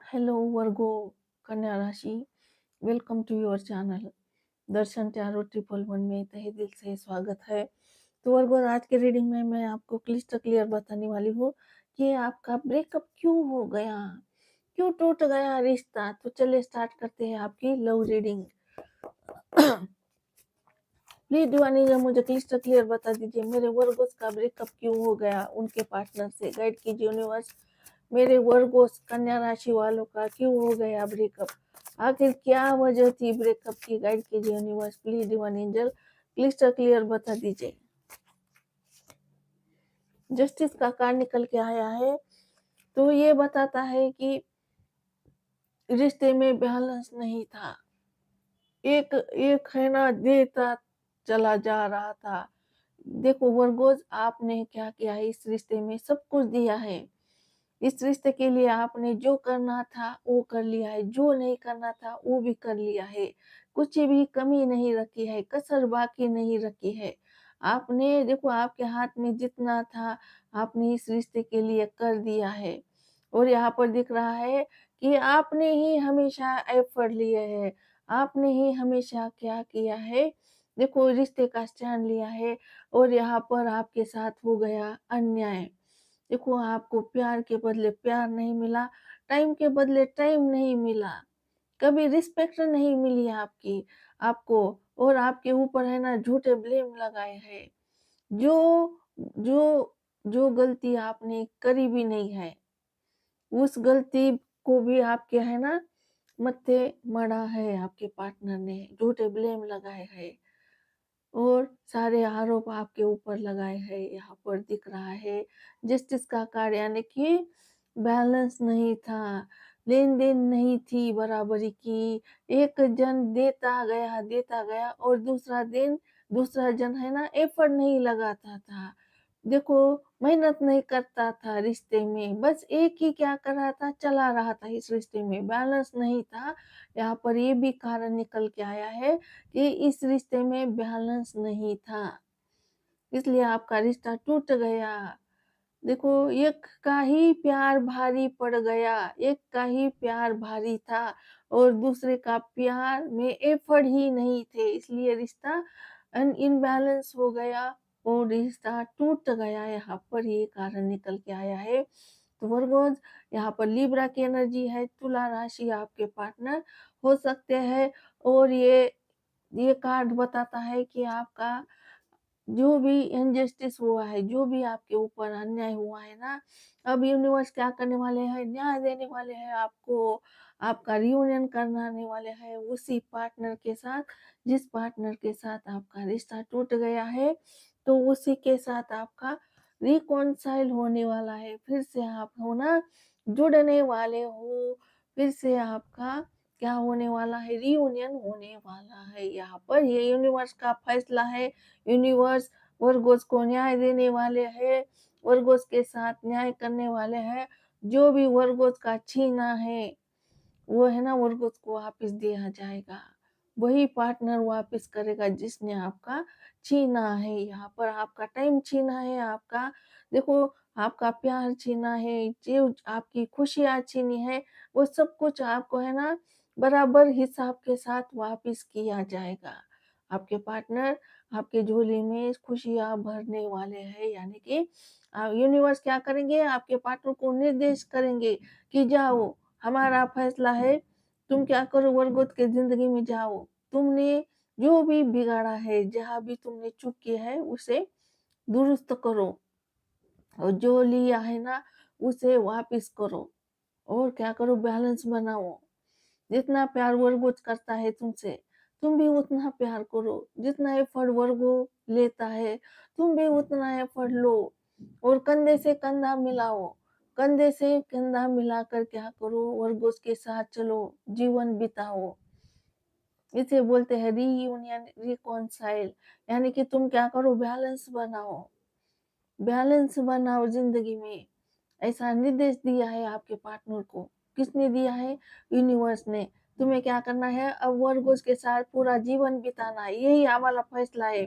Hello Virgo कन्या राशि, welcome to your channel Darshan tarot triple one में तहे दिल से स्वागत है। तो वर्गो आज के रीडिंग में मैं आपको क्लिस्टर क्लियर बताने वाली हूँ कि आपका ब्रेकअप क्यों हो गया, क्यों टूट गया रिश्ता। तो चलिए स्टार्ट करते हैं आपकी लव रीडिंग। प्लीज डिवाइन मुझे क्लिस्टर क्लियर बता दीजिए मेरे वर्गोस का ब्रेकअप क्यों हो गया, उनके पार्टनर से गाइड कीजिए यूनिवर्स। मेरे वर्गोस कन्या राशि वालों का क्यों हो गया ब्रेकअप, आखिर क्या वजह थी ब्रेकअप की, गाइड कीजिए universe. Please divine angel clyster clear बता दीजिए। जस्टिस का कार्ड निकल के आया है, तो ये बताता है कि रिश्ते में बैलेंस नहीं था। एक एक है ना देता चला जा रहा था। देखो वर्गोज, आपने क्या किया है, इस रिश्ते में सब कुछ दिया है। इस रिश्ते के लिए आपने जो करना था वो कर लिया है, जो नहीं करना था वो भी कर लिया है। कुछ भी कमी नहीं रखी है, कसर बाकी नहीं रखी है। आपने देखो आपके हाथ में जितना था आपने इस रिश्ते के लिए कर दिया है। और यहाँ पर दिख रहा है कि आपने ही हमेशा एफर्ट लिए है, आपने ही हमेशा क्या किया है, देखो रिश्ते का स्टैंड लिया है। और यहाँ पर आपके साथ हो गया अन्याय। देखो आपको प्यार के बदले प्यार नहीं मिला, टाइम के बदले टाइम नहीं मिला, कभी रिस्पेक्ट नहीं मिली आपकी आपको। और आपके ऊपर है ना झूठे ब्लेम लगाए हैं। जो जो जो गलती आपने करी भी नहीं है, उस गलती को भी आपके है ना मत्थे मढ़ा है, आपके पार्टनर ने झूठे ब्लेम लगाए हैं और सारे आरोप आपके ऊपर लगाए हैं। यहाँ पर दिख रहा है जस्टिस का कार्ड, यानी कि बैलेंस नहीं था, लेन देन नहीं थी बराबरी की। एक जन देता गया और दूसरा जन है ना एफर्ट नहीं लगाता था। देखो मेहनत नहीं करता था रिश्ते में, बस एक ही क्या कर रहा था, चला रहा था, इस रिश्ते में बैलेंस नहीं था। यहाँ पर ये भी कारण निकल के आया है कि इस रिश्ते में बैलेंस नहीं था, इसलिए आपका रिश्ता टूट गया। देखो एक का ही प्यार भारी पड़ गया, एक का ही प्यार भारी था और दूसरे का प्यार में एफर्ट ही नहीं थे, इसलिए रिश्ता इनबैलेंस हो गया और रिश्ता टूट गया। यहाँ पर ये कारण निकल के आया है। तो वर्गोज, यहाँ पर लिब्रा की एनर्जी है, तुला राशि आपके पार्टनर हो सकते हैं। और ये कार्ड बताता है कि आपका जो भी इनजस्टिस हुआ है, जो भी आपके ऊपर अन्याय हुआ है ना, अब यूनिवर्स क्या करने वाले हैं, न्याय देने वाले हैं आपको। आपका रियूनियन कराने वाले हैं उसी पार्टनर के साथ जिस पार्टनर के साथ आपका रिश्ता टूट गया है। तो उसी के साथ आपका रिकॉन्साइल होने वाला है, फिर से आप हो ना जुड़ने वाले हो, फिर से आपका क्या होने वाला है, रियूनियन होने वाला है। यहाँ पर ये यूनिवर्स का फैसला है। यूनिवर्स वर्गोस को न्याय देने वाले हैं, वर्गोस के साथ न्याय करने वाले हैं। जो भी वर्गोस का छीना है वो है ना वर्गोस को वापस दिया जाएगा, वही पार्टनर वापस करेगा जिसने आपका छीना है। यहाँ पर आपका टाइम छीना है, आपका देखो आपका प्यार छीना है, जो आपकी खुशियाँ छीनी है, वो सब कुछ आपको है ना बराबर हिसाब के साथ वापस किया जाएगा। आपके पार्टनर आपके झोली में खुशियाँ भरने वाले हैं, यानी कि यूनिवर्स क्या करेंगे, आपके पार्टनर को निर्देश करेंगे कि जाओ, हमारा फैसला है, तुम क्या करो, वर्गोत के जिंदगी में जाओ, तुमने जो भी बिगाड़ा है, जहाँ भी तुमने चूक की है उसे दुरुस्त करो और जो लिया है ना उसे वापस करो और क्या करो, बैलेंस बनाओ। जितना प्यार वर्गोज करता है तुमसे, तुम भी उतना प्यार करो। जितना एफर्ट वर्गो लेता है तुम भी उतना एफर्ट लो और कंधे से कंधा मिलाओ। कंधे से कंधा मिलाकर क्या करो, वर्गोज के साथ चलो, जीवन बिताओ। इसे बोलते हैं रीयूनियन रिकॉन्साइल, यानी कि तुम क्या करो, बैलेंस बनाओ, बैलेंस बनाओ जिंदगी में। ऐसा निर्देश दिया है आपके पार्टनर को। किसने दिया है, यूनिवर्स ने। तुम्हें क्या करना है, अब वर्गोस के साथ पूरा जीवन बिताना है, यही हमारा फैसला है।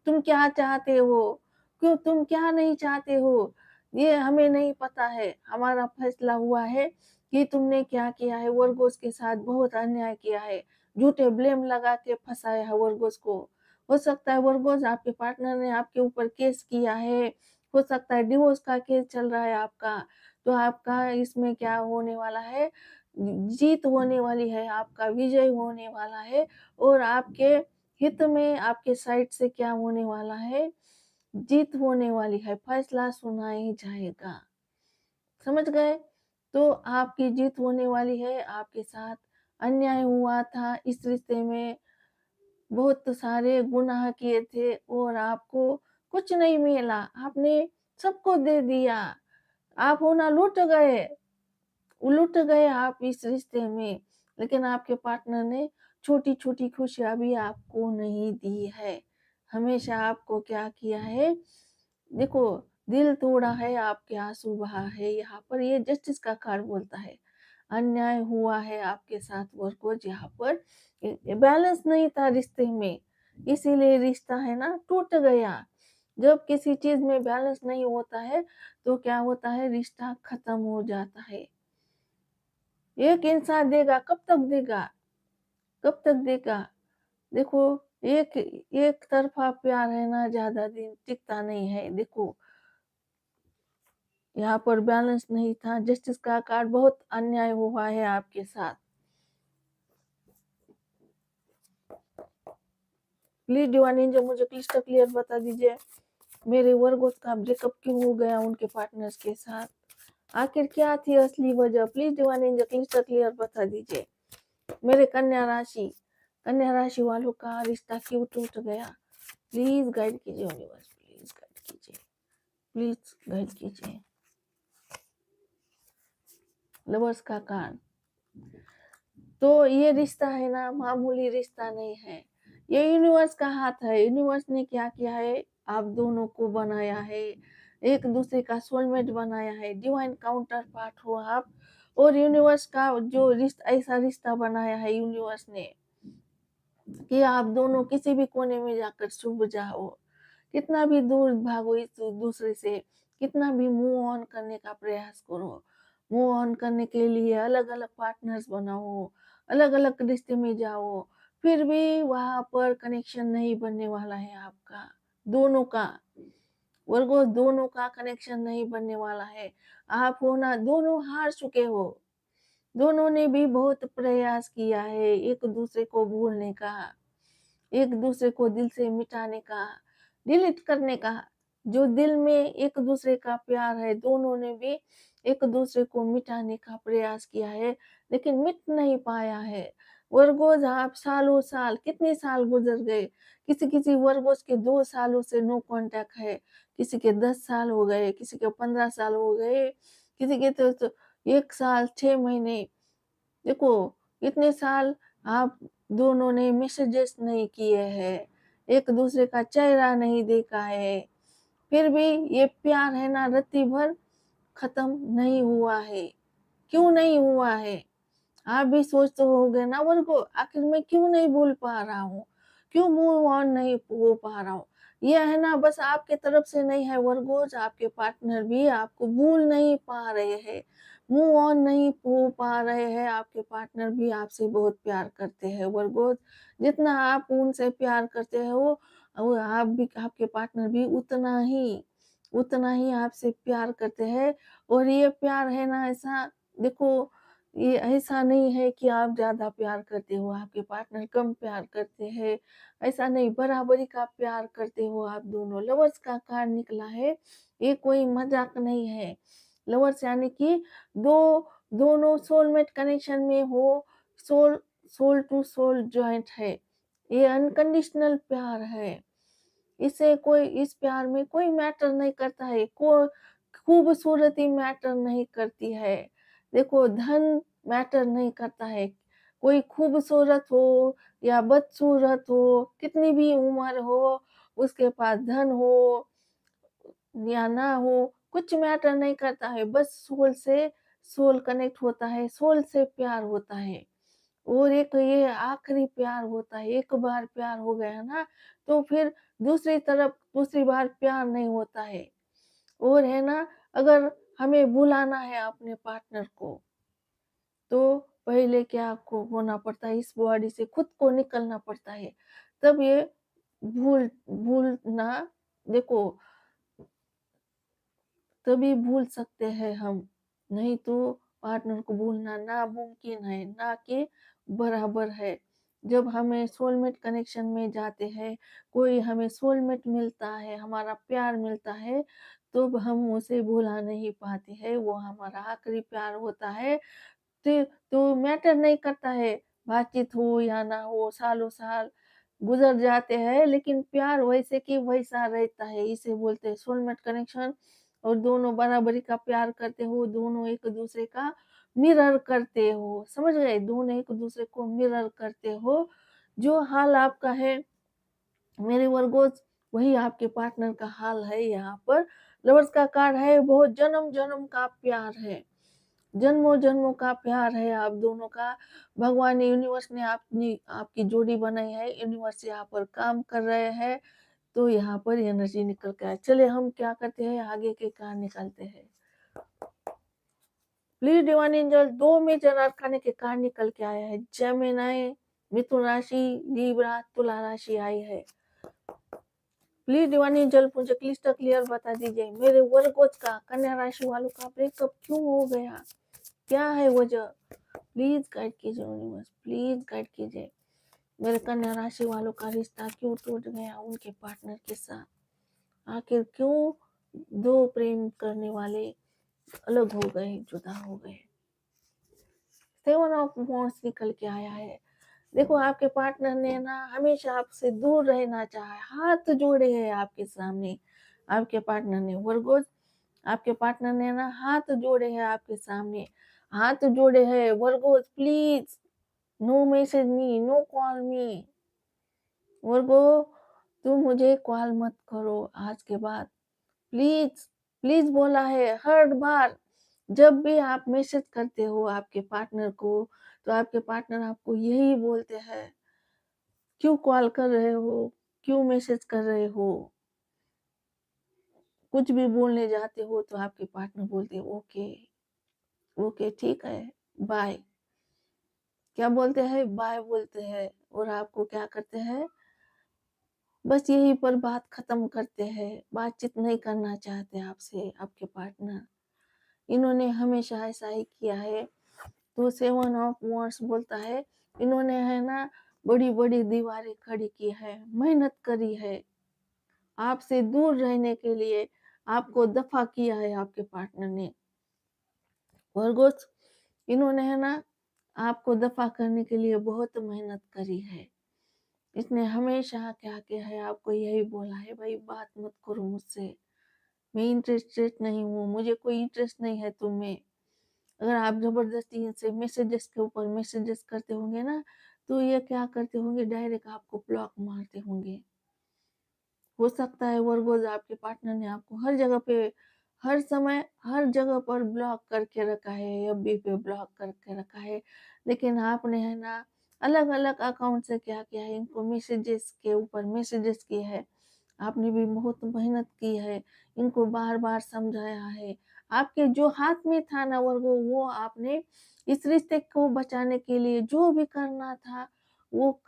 तुम क्या चाहते हो, क्यों तुम क्या नहीं चाहते हो, ये हमें नहीं पता है। हमारा फैसला हुआ है कि तुमने क्या किया है, वर्गोस के साथ बहुत अन्याय किया है, झूठे ब्लेम लगा के फँसाया है वर्गोस को। हो सकता है वर्गोस आपके पार्टनर ने आपके ऊपर केस किया है, हो सकता है डिवोर्स का केस चल रहा है आपका, तो आपका इसमें क्या होने वाला है, जीत होने वाली है, आपका विजय होने वाला है और आपके हित में आपके साइड से क्या होने वाला है, जीत होने वाली है, फैसला सुनाया जाएगा। समझ गए? तो आपकी जीत होने वाली है, आपके साथ अन्याय हुआ था इस रिश्ते में, बहुत सारे गुनाह किए थे और आपको कुछ नहीं मिला, आपने सबको दे दिया, आप हो ना लुट गए आप इस रिश्ते में, लेकिन आपके पार्टनर ने छोटी-छोटी खुशियाँ भी आपको नहीं दी है। हमेशा आपको क्या किया है, देखो दिल तोड़ा है, आपके आँसू बहा है, यहाँ पर ये जस्टिस का कार्ड बोलता है। अन्याय हुआ है आपके साथ वर्कोज़, यहाँ पर बैलेंस नहीं था रिश्ते में, इसीलिए रिश्ता है ना टूट गया। जब किसी चीज़ में बैलेंस नहीं होता है, तो क्या होता है, रिश्ता खत्म हो जाता है। एक इंसान देगा, कब तक देगा? कब तक देगा? देखो, एक एक तरफ़ा प्यार है ना ज़्यादा दिन टिकता नहीं है। देखो, यहाँ पर बैलेंस नहीं था, जस्टिस का कार्ड, बहुत अन्याय हुआ है आपके साथ। प्लीज़ डिवाइन एंजल मुझे क्लिस्टर क्लियर बता दीजिए, मेरे वर्गोस का ब्रेकअप क्यों हो गया उनके पार्टनर्स के साथ? आखिर क्या थी असली वजह? Please divine angel clyster clear बता दीजिए। मेरे कन्या राशि वालों का रिश्ता क्यों टूट गया? प्लीज गाइड कीजिए यूनिवर्स, प्लीज गाइड कीजिए, प्लीज गाइड कीजिए। लवर्स का कार्ड, तो ये रिश्ता है ना मामूली रिश्ता नहीं है, ये यूनिवर्स का हाथ है। यूनिवर्स ने क्या किया है, आप दोनों को बनाया है, एक दूसरे का सोलमेट बनाया है, डिवाइन काउंटर पार्ट हो आप, और यूनिवर्स का जो रिश्ता, ऐसा रिश्ता बनाया है यूनिवर्स ने कि आप दोनों किसी भी कोने में जाकर छुप जाओ, कितना भी दूर भागो इस दूसरे से, कितना भी मूव ऑन करने का प्रयास करो, मूव ऑन करने के लिए अलग अलग पार्टनर्स बनाओ, अलग अलग रिश्ते में जाओ, फिर भी वहां पर कनेक्शन नहीं बनने वाला है आपका, दोनों का, वर्गो दोनों का कनेक्शन नहीं बनने वाला है। आप हो ना दोनों हार चुके हो, दोनों ने भी बहुत प्रयास किया है एक दूसरे को भूलने का, एक दूसरे को दिल से मिटाने का, डिलीट करने का। जो दिल में एक दूसरे का प्यार है, दोनों ने भी एक दूसरे को मिटाने का प्रयास किया है, लेकिन मिट नहीं पाया है। वर्गोज आप सालों साल, कितने साल गुजर गए, किसी किसी वर्गोज के 2 सालों से नो कांटेक्ट है, किसी के 10 साल हो गए, किसी के 15 साल हो गए, किसी के तो 1 साल 6 महीने। देखो, इतने साल आप दोनों ने मैसेजेस नहीं किए हैं, एक दूसरे का चेहरा नहीं देखा है, फिर भी ये प्यार है ना रत्ती भर खत्म नहीं हुआ है। क्यों नहीं हुआ है? आप भी सोचते होगे ना, वर्गो आखिर मैं क्यों नहीं भूल पा रहा हूँ, क्यों मूव ऑन नहीं हो पा रहा हूँ? ये है ना, बस आपके तरफ से नहीं है वर्गोज, आपके पार्टनर भी आपको भूल नहीं पा रहे हैं, मूव ऑन नहीं हो पा रहे हैं। आपके पार्टनर भी आपसे बहुत प्यार करते हैं वर्गोज, जितना आप उनसे प्यार करते हो वो आप भी, आपके पार्टनर भी उतना ही आपसे प्यार करते हैं। और ये प्यार है ना ऐसा, देखो, ये ऐसा नहीं है कि आप ज़्यादा प्यार करते हो, आपके पार्टनर कम प्यार करते हैं, ऐसा नहीं, बराबरी का प्यार करते हो आप दोनों। लवर्स का कार्ड निकला है, ये कोई मज़ाक नहीं है। लवर्स यानी कि दोनों सोलमेट कनेक्शन में हो, soul soul to soul joint है, ये अनकंडीशनल प्यार है। इसे कोई, इस प्यार में कोई मैटर नहीं करता है, खूबसूरती मैटर नहीं करती है। देखो, धन मैटर नहीं करता है, कोई खूबसूरत हो या बदसूरत हो, कितनी भी उम्र हो, उसके पास धन हो या ना हो, कुछ मैटर नहीं करता है, बस सोल से सोल कनेक्ट होता है, सोल से प्यार होता है। और एक ये आखिरी प्यार होता है, एक बार प्यार हो गया ना, तो फिर दूसरी तरफ दूसरी बार प्यार नहीं होता है। और है ना, अगर हमें बुलाना है अपने पार्टनर को, पहले क्या आपको होना पड़ता है, इस बॉडी से खुद को निकलना पड़ता है, तब ये भूलना देखो तभी भूल सकते हैं हम, नहीं तो पार्टनर को भूलना नामुमकिन है, ना कि बराबर है। जब हमें सोलमेट कनेक्शन में जाते हैं, कोई हमें सोलमेट मिलता है, हमारा प्यार मिलता है, तो हम उसे भुला नहीं पाते हैं, वो हमारा आखिरी प्यार होता है। तो मैटर नहीं करता है, बातचीत हो या ना हो, सालों-साल गुज़र जाते हैं, लेकिन प्यार वैसे की वैसा रहता है। इसे बोलते हैं सोलमेट कनेक्शन और दोनों बराबरी का प्यार करते हो, दोनों एक-दूसरे का मिरर करते हो, समझ गए? दोनों एक-दूसरे को मिरर करते हो। जो हाल आपका है मेरे वर्गोस, वही आपके पार्टनर का हाल है यहाँ पर। लवर्स का कार्ड है, बहुत जन्म-जन्म का प्यार है। जन्मों-जन्मों का प्यार है आप दोनों का। भगवान यूनिवर्स ने आपकी जोड़ी बनाई है, यूनिवर्स यहाँ पर काम कर रहे हैं, तो यहाँ पर एनर्जी निकल के आए। चलिए हम क्या करते हैं, आगे के कार्ड निकालते हैं। प्लीज डिवाइन एंजल, 2 मेजर अरकाने के कार्ड निकल के आया है। जेमिनी, मिथुन राशि, लिब्रा, तुला राशि आई है। प्लीज डिवाइन एंजल मुझे क्लिस्टर क्लियर बता दीजिए, मेरे वर्गोज का, कन्या राशि वालों का ब्रेकअप क्यों हो गया? क्या है वजह? प्लीज गाइड कीजिए यूनिवर्स, प्लीज गाइड कीजिए। मेरे कन्या राशि वालों का रिश्ता क्यों टूट गया उनके पार्टनर के साथ? आखिर क्यों दो प्रेम करने वाले अलग हो गए, जुदा हो गए? 7 ऑफ वॉन्ड्स निकल के आया है। देखो आपके पार्टनर ने ना हमेशा आपसे दूर रहना चाहा है, हाथ जोड़े हैं आपके सामने। आपके पार्टनर ने वर्गोज, आपके पार्टनर ने ना हाथ जोड़े हैं आपके सामने, हाथ जोड़े हैं Virgos, please no message me, no call me. Virgo, तुम मुझे कॉल मत करो आज के बाद, प्लीज प्लीज बोला है हर बार। जब भी आप मैसेज करते हो आपके पार्टनर को, तो आपके पार्टनर आपको यही बोलते हैं, क्यों कॉल कर रहे हो, क्यों मैसेज कर रहे हो? कुछ भी बोलने जाते हो तो आपके पार्टनर बोलते हैं ओके, ओके ठीक है, बाय। क्या बोलते हैं? बाय बोलते हैं। और आपको क्या करते हैं? बस यहीं पर बात खत्म करते हैं, बातचीत नहीं करना चाहते आपसे आपके पार्टनर। इन्होंने हमेशा ऐसा ही किया है। तो 7 ऑफ वॉन्ड्स बोलता है, इन्होंने है ना बड़ी-बड़ी दीवारें खड़ी की है, मेहनत करी है, आपसे दूर रहने के लिए आपको दफा किया है आपके पार्टनर ने। वर्गोस, इन्होंने है ना आपको दफा करने के लिए बहुत मेहनत करी है। इसने हमेशा क्या किया है, आपको यही बोला है, भाई बात मत करो मुझसे, मैं इंटरेस्टेड नहीं हूँ, मुझे कोई इंटरेस्ट नहीं है तुम में। अगर आप जबरदस्ती इनसे मैसेजेस के ऊपर मैसेजेस करते होंगे ना, तो ये क्या करते होंगे, डायरेक्ट आपको ब्लॉक मारते होंगे। हो सकता है वर्गोज आपके पार्टनर ने आपको हर जगह पे, हर समय, हर जगह पर ब्लॉक करके रखा है, एफबी पे ब्लॉक करके रखा है, लेकिन आपने है ना अलग अलग अकाउंट से क्या किया है, इनको मैसेजेस के ऊपर मैसेजेस किए हैं। आपने भी बहुत मेहनत की है, इनको बार बार समझाया है। आपके जो हाथ में था ना वर्गो, वो आपने इस रिश्ते को बचाने के लिए जो भी करना था वो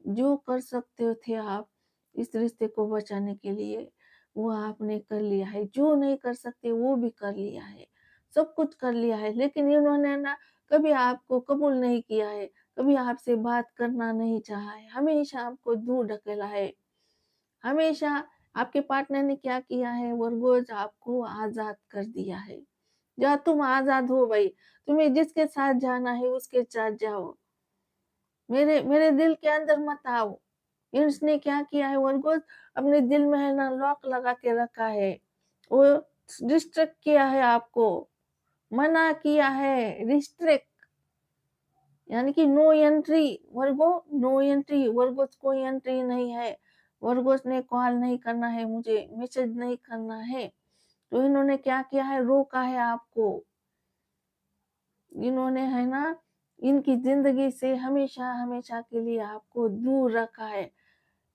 जो कर सकते थे आप इस रिश्ते को बचाने के लिए, वो आपने कर लिया है। जो नहीं कर सकते वो भी कर लिया है, सब कुछ कर लिया है, लेकिन इन्होंने ना कभी आपको कबूल नहीं किया है, कभी आपसे बात करना नहीं चाहा है, हमेशा आपको दूर ढकेला है। हमेशा आपके पार्टनर ने क्या किया है, वर्गोज आपको आजाद कर दिया है। जा तुम आजाद हो भाई, तुम्हें जिसके साथ जाना है उसके साथ जाओ, मेरे मेरे दिल के अंदर मत आओ। इसने क्या किया है वर्गोस, अपने दिल में है ना लॉक लगा के रखा है, वो रिस्ट्रिक्ट किया है आपको, मना किया है, रिस्ट्रिक्ट यानी कि नो एंट्री। वर्गो, नो एंट्री, वर्गोस कोई एंट्री नहीं है। वर्गोस ने कॉल नहीं करना है, मुझे मैसेज नहीं करना है, तो इन्होंने क्या किया है, रोका है आपको। इन्होंने है ना इनकी जिंदगी से हमेशा हमेशा के लिए आपको दूर रखा है,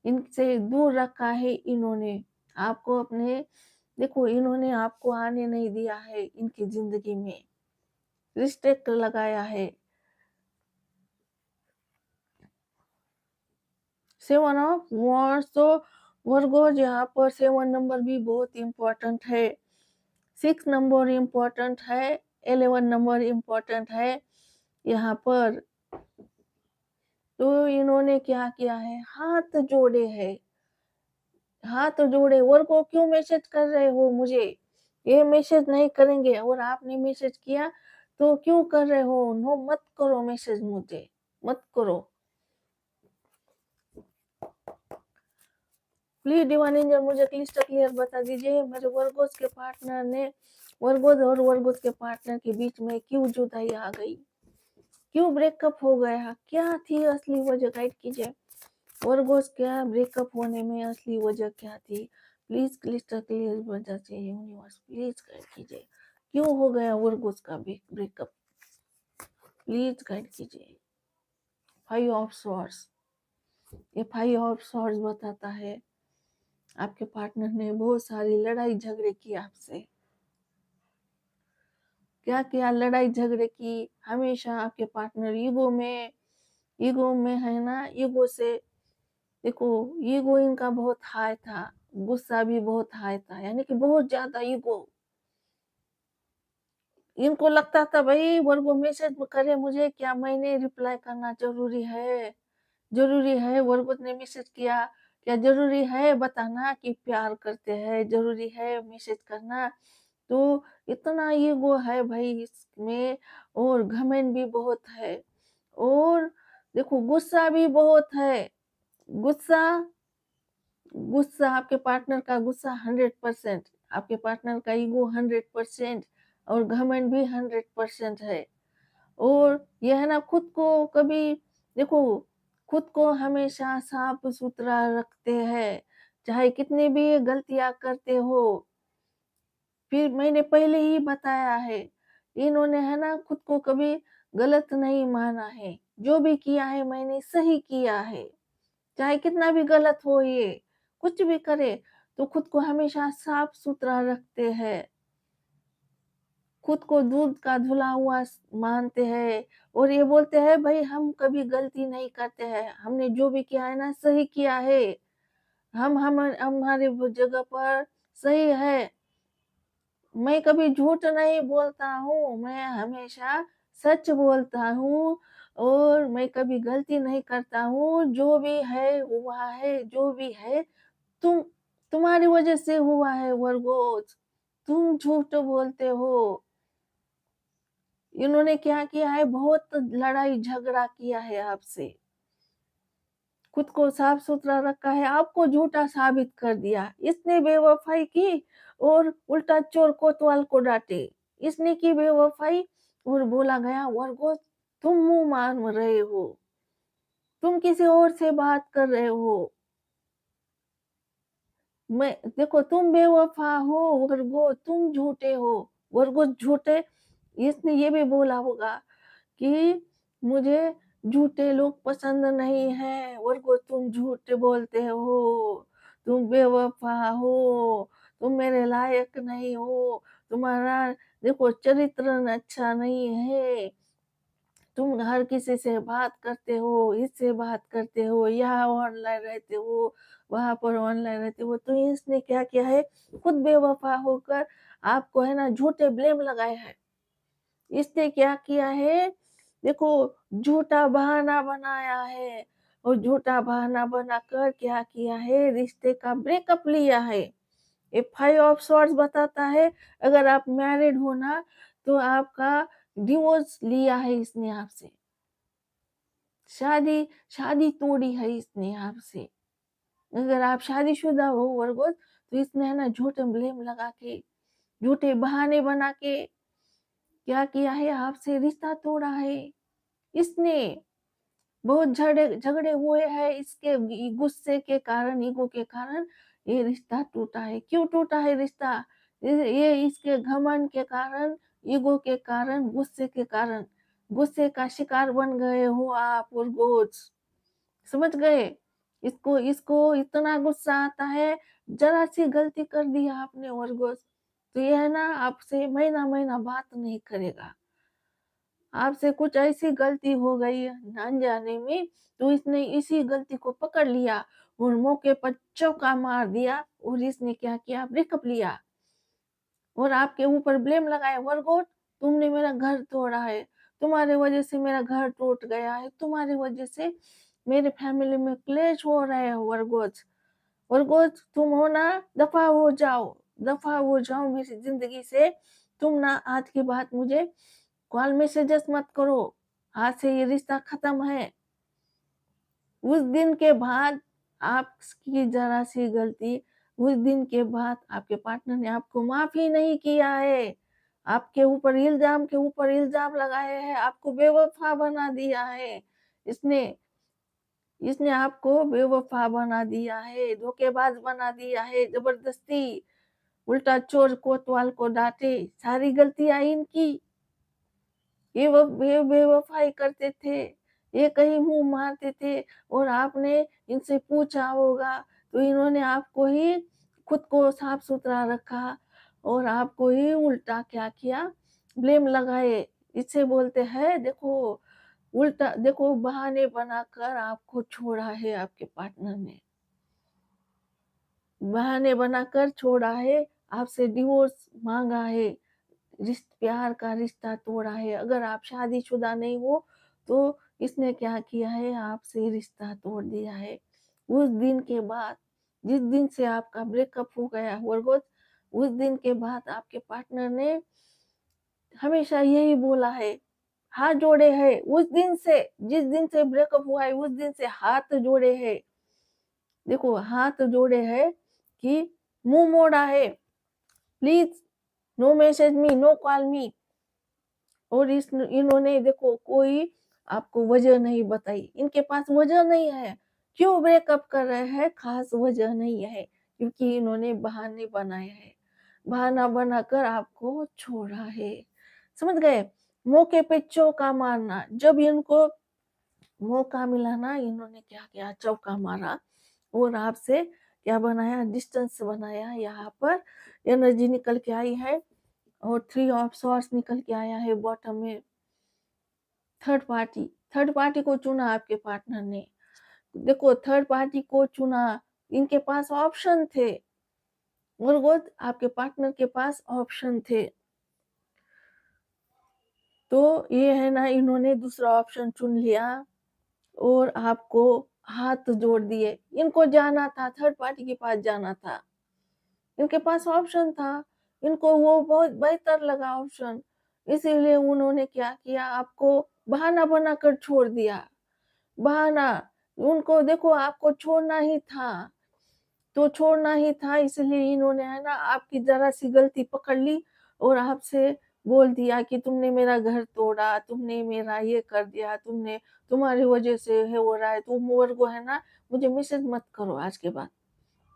इनसे दूर रखा है इन्होंने आपको अपने। देखो इन्होंने आपको आने नहीं दिया है इनकी जिंदगी में, रिस्ट्रिक्ट लगाया है। 7 ऑफ वॉन्ड्स, तो वर्गोज यहाँ पर 7 नंबर भी बहुत इम्पोर्टेंट है, 6 नंबर इम्पोर्टेंट है, 11 नंबर इम्पोर्टेंट है यहाँ पर। तो इन्होंने क्या किया है, हाथ जोड़े हैं, हाथ जोड़े। वर्गो क्यों मैसेज कर रहे हो मुझे, ये मैसेज नहीं करेंगे, और आपने मैसेज किया तो क्यों कर रहे हो, नो मत करो मैसेज, मुझे मत करो प्लीज। डिवाइन एंजल मुझे क्लिस्टर क्लियर बता दीजिए, मेरे वर्गोस के पार्टनर ने, वर्गोस और वर्गोस के पार्टनर के बीच में क्यों जुदाई आ गई, क्यों ब्रेकअप हो गया, क्या थी असली वजह, गाइड कीजिए। वर्गोस क्या ब्रेकअप होने में असली वजह क्या थी, प्लीज क्लिस्टर क्लियर बता दीजिए यूनिवर्स, प्लीज गाइड कीजिए, क्यों हो गया वर्गोस का ब्रेकअप, प्लीज गाइड कीजिए। 5 ऑफ स्वॉर्ड्स, ये 5 ऑफ स्वॉर्ड्स बताता है आपके पार्टनर ने बहुत सारी लड़ाई झगड़े की आपसे। क्या किया, लड़ाई झगड़े की, हमेशा आपके पार्टनर ईगो में है ना, ईगो से, देखो ईगो इनका बहुत हाई था, गुस्सा भी बहुत हाई था, यानी कि बहुत ज्यादा ईगो। इनको लगता था भाई वर्गो मैसेज करे मुझे, क्या मैंने रिप्लाई करना जरूरी है, जरूरी है वर्गो ने मैसेज किया, क्या जरूरी है बताना कि प्यार करते हैं, जरूरी है मैसेज करना। तो इतना ईगो है भाई इसमें, और घमंड भी बहुत है, और देखो गुस्सा भी बहुत है। गुस्सा, गुस्सा आपके पार्टनर का गुस्सा 100%, आपके पार्टनर का ईगो 100%, और घमंड भी 100% है। और यह है ना, खुद को कभी, देखो खुद को हमेशा साफ सुथरा रखते हैं, चाहे कितनी भी गलतियां करते हो। फिर मैंने पहले ही बताया है, इन्होंने है ना खुद को कभी गलत नहीं माना है, जो भी किया है मैंने सही किया है, चाहे कितना भी गलत हो, ये कुछ भी करे तो खुद को हमेशा साफ सुथरा रखते हैं, खुद को दूध का धुला हुआ मानते हैं, और ये बोलते हैं भाई हम कभी गलती नहीं करते हैं, हमने जो भी किया है ना सही किया है, हम हमारे जगह पर सही है, मैं कभी झूठ नहीं बोलता हूँ, मैं हमेशा सच बोलता हूँ, और मैं कभी गलती नहीं करता हूँ, जो भी है हुआ है, जो भी है तुम, तुम्हारी वजह से हुआ है वर्गोस, तुम झूठ बोलते हो। इन्होंने क्या किया है, बहुत लड़ाई झगड़ा किया है आपसे, खुद को साफ सुथरा रखा है, आपको झूठा साबित कर दिया, इसने बेवफाई की और उल्टा चोर कोतवाल को डांटे, इसने की बेवफाई, और बोला गया वर्गो तुम मुंह मार रहे हो, तुम किसी और से बात कर रहे हो, मैं देखो तुम बेवफा हो वर्गो, तुम झूठे हो वर्गो, झूठे। इसने ये भी बोला होगा कि मुझे झूठे लोग पसंद नहीं है, वर्गो तुम झूठ बोलते हो, तुम बेवफा हो, तुम मेरे लायक नहीं हो, तुम्हारा देखो चरित्र अच्छा नहीं है, तुम हर किसी से बात करते हो, इससे बात करते हो, यहाँ ऑनलाइन रहते हो, वहां पर ऑनलाइन रहते हो। तो इसने क्या किया है, खुद बेवफा होकर आपको है ना झूठे ब्लेम लगाए हैं। इसने क्या किया है, देखो झूठा बहाना बनाया है, और झूठा बहाना बनाकर क्या किया है, रिश्ते का ब्रेकअप लिया है। ये 5 ऑफ सॉर्ड्स बताता है, अगर आप मैरिड हो ना तो आपका डिवोर्स लिया है इसने आपसे, शादी शादी तोड़ी है इसने आपसे। अगर आप शादीशुदा हो वर्गोस, तो इसने है ना झूठे ब्लेम लगा के, झूठे बहाने बना के क्या किया है, आपसे रिश्ता तोड़ा है इसने। बहुत झगड़े हुए हैं इसके गुस्से के कारण, ईगो के कारण ये रिश्ता टूटा है। क्यों टूटा है रिश्ता, ये इसके घमंड के कारण, ईगो के कारण, गुस्से के कारण, गुस्से का शिकार बन गए हो आप वर्गोस, समझ गए। इसको इसको इतना गुस्सा आता है, जरा सी गलती कर दी आपने वर्गोस, तो ये है ना आपसे महीना महीना बात नहीं करेगा, आपसे कुछ ऐसी गलती हो गई अनजाने में, तो इसने इसी गलती को पकड़ लिया और मौके पर चौका मार दिया और इसने क्या किया, ब्रेकअप लिया और आपके ऊपर ब्लेम लगाया, वर्गोट तुमने मेरा घर तोड़ा है, तुम्हारे वजह से मेरा घर टूट गया है, तुम्हारी वजह से मेरे फैमिली में क्लेश हो रहा है वर्गोज। वर्गोज तुम हो ना, दफा हो जाओ मेरी जिंदगी से। तुम ना आज के बाद मुझे कॉल मैसेजेस मत करो, आज से ये रिश्ता खत्म है। उस दिन के बाद आपकी जरा सी गलती, उस दिन के बाद आपके पार्टनर ने आपको माफ ही नहीं किया है, आपके ऊपर इल्जाम के ऊपर इल्जाम लगाए हैं, आपको बेवफा बना दिया है। इसने इसने आपको बेवफा बना दिया है, धोखेबाज बना दिया है, जबरदस्ती उल्टा चोर कोतवाल को डांटे, सारी गलतियां इनकी। ये बेवफाई करते थे, ये कहीं मुंह मारते थे और आपने इनसे पूछा होगा तो इन्होंने आपको ही खुद को साफ सुथरा रखा और आपको ही उल्टा क्या किया, ब्लेम लगाए। इसे बोलते हैं, देखो उल्टा, देखो बहाने बनाकर आपको छोड़ा है, आपके पार्टनर ने बहाने बनाकर छोड़ा है, आपसे डिवोर्स मांगा है, प्यार का रिश्ता तोड़ा है। अगर आप शादीशुदा नहीं हो तो इसने क्या किया है, आपसे रिश्ता तोड़ दिया है। उस दिन के बाद, जिस दिन से आपका ब्रेकअप हो गया वर्गोज, उस दिन के बाद आपके पार्टनर ने हमेशा यही बोला है, हाथ जोड़े हैं उस दिन से, जिस दिन से ब्रेकअप हुआ है उस दिन से हाथ जोड़े हैं। देखो हाथ जोड़े हैं कि मुंह मोड़ा है, please no message me, no call me. और इन्होंने देखो कोई आपको वजह नहीं बताई, इनके पास वजह नहीं है क्यों ब्रेकअप कर रहे हैं, खास वजह नहीं है, क्योंकि इन्होंने बहाने बनाए हैं, बहाना बनाकर आपको छोड़ा है। समझ गए, मौके पे चौका मारना। जब इनको मौका मिला ना, इन्होंने क्या किया, चौका मारा और आपसे क्या बनाया, डिस्टेंस बनाया। यहाँ पर एनर्जी निकल के आई है और 3 ऑफ सॉर्ड्स निकल के आया है बॉटम में। थर्ड पार्टी को चुना आपके पार्टनर ने। देखो थर्ड पार्टी को चुना, इनके पास ऑप्शन थे, मुर्गोद आपके पार्टनर के पास ऑप्शन थे, तो ये है ना, इन्होंने दूसरा ऑप्शन चुन लिया और आपको हाथ जोड़ दिए। इनको जाना था, थर्ड पार्टी के पास जाना था, इनके पास ऑप्शन था, इनको वो बहुत बेहतर लगा ऑप्शन, इसीलिए उन्होंने क्या किया, आपको बहाना बनाकर छोड़ दिया। बहाना, उनको देखो आपको छोड़ना ही था, तो छोड़ना ही था, इसलिए इन्होंने है ना आपकी जरा सी गलती पकड़ ली और आपसे बोल दिया कि तुमने मेरा घर तोड़ा, तुमने मेरा ये कर दिया, तुमने, तुम्हारी वजह से है हो रहा है, तुम और को है ना मुझे मैसेज मत करो आज के बाद।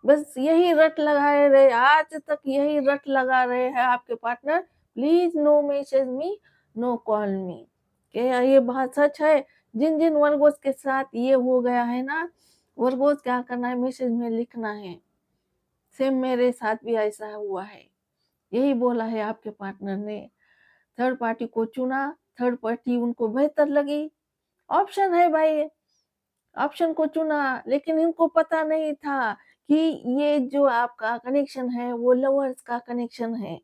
बस यही रट लगाए रहे, आज तक यही रट लगा रहे हैं आपके partner, please no message me, no call me. क्या ये बात सच है? जिन जिन वर्गों के साथ ये हो गया है ना, वर्गों क्या करना है, मैसेज में लिखना है, सेम मेरे साथ भी ऐसा हुआ है, यही बोला है आपके पार्टनर ने। थर्ड पार्टी को चुना, थर्ड पार्टी उनको बेहतर लगी, ऑप्शन है भाई, ऑप्शन को चुना, लेकिन इनको पता नहीं था कि ये जो आपका कनेक्शन है वो लवर्स का कनेक्शन है।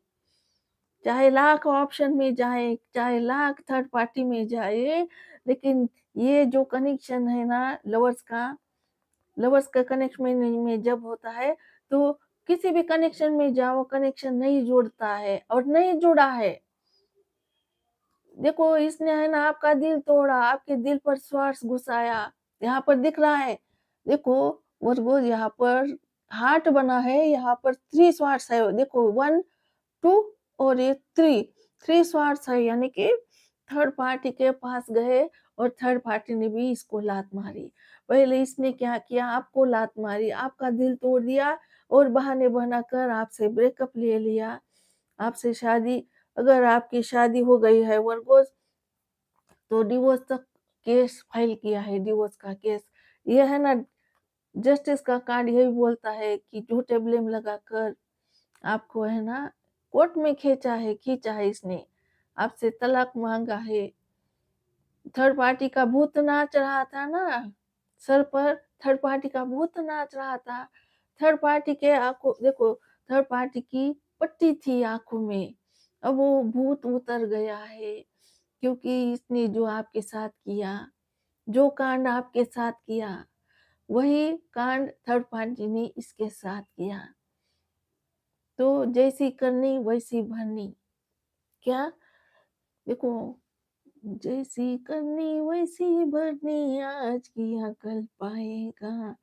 चाहे लाख ऑप्शन में जाए, चाहे लाख थर्ड पार्टी में जाए, लेकिन ये जो कनेक्शन है ना लवर्स का कनेक्शन में जब होता है तो किसी भी कनेक्शन में जाओ, कनेक्शन नहीं जुड़ता है और नहीं जुड़ा है। देखो इसने है ना आपका दिल तोड़ा, आपके दिल पर श्वास घुसाया, यहाँ पर दिख रहा है, देखो वर्गो यहाँ पर हार्ट बना है, यहाँ पर 3 श्वास है, देखो 1 2 और ये 3 श्वास है, यानी कि थर्ड पार्टी के पास गए और थर्ड पार्टी ने भी इसको लात मारी। पहले इसने क्या किया, आपको लात मारी, आपका दिल तोड़ दिया और बहाने बनाकर आपसे ब्रेकअप ले लिया, आपसे शादी, अगर आपकी शादी हो गई है वर्गोस तो डिवोर्स तक केस फाइल किया है, डिवोर्स का केस। ये है ना, जस्टिस का कार्ड यही बोलता है कि झूठे ब्लेम लगाकर आपको है ना कोर्ट में खींचा है इसने, आपसे तलाक मांगा है, थर्ड पार्टी का भूत नाच रहा था ना, सर पर थर्ड पार्टी का भूत नाच रहा था। थर्ड पार्टी के आँखों देखो, थर्ड पार्टी की पट्टी थी आँखों में, अब वो भूत उतर गया है, क्योंकि इसने जो आपके साथ किया, जो कांड आपके साथ किया, वही कांड थर्ड पार्टी ने इसके साथ किया। तो जैसी करनी वैसी भरनी। क्या? देखो, जैसी करनी वैसी भरनी, आज किया कल पाएगा।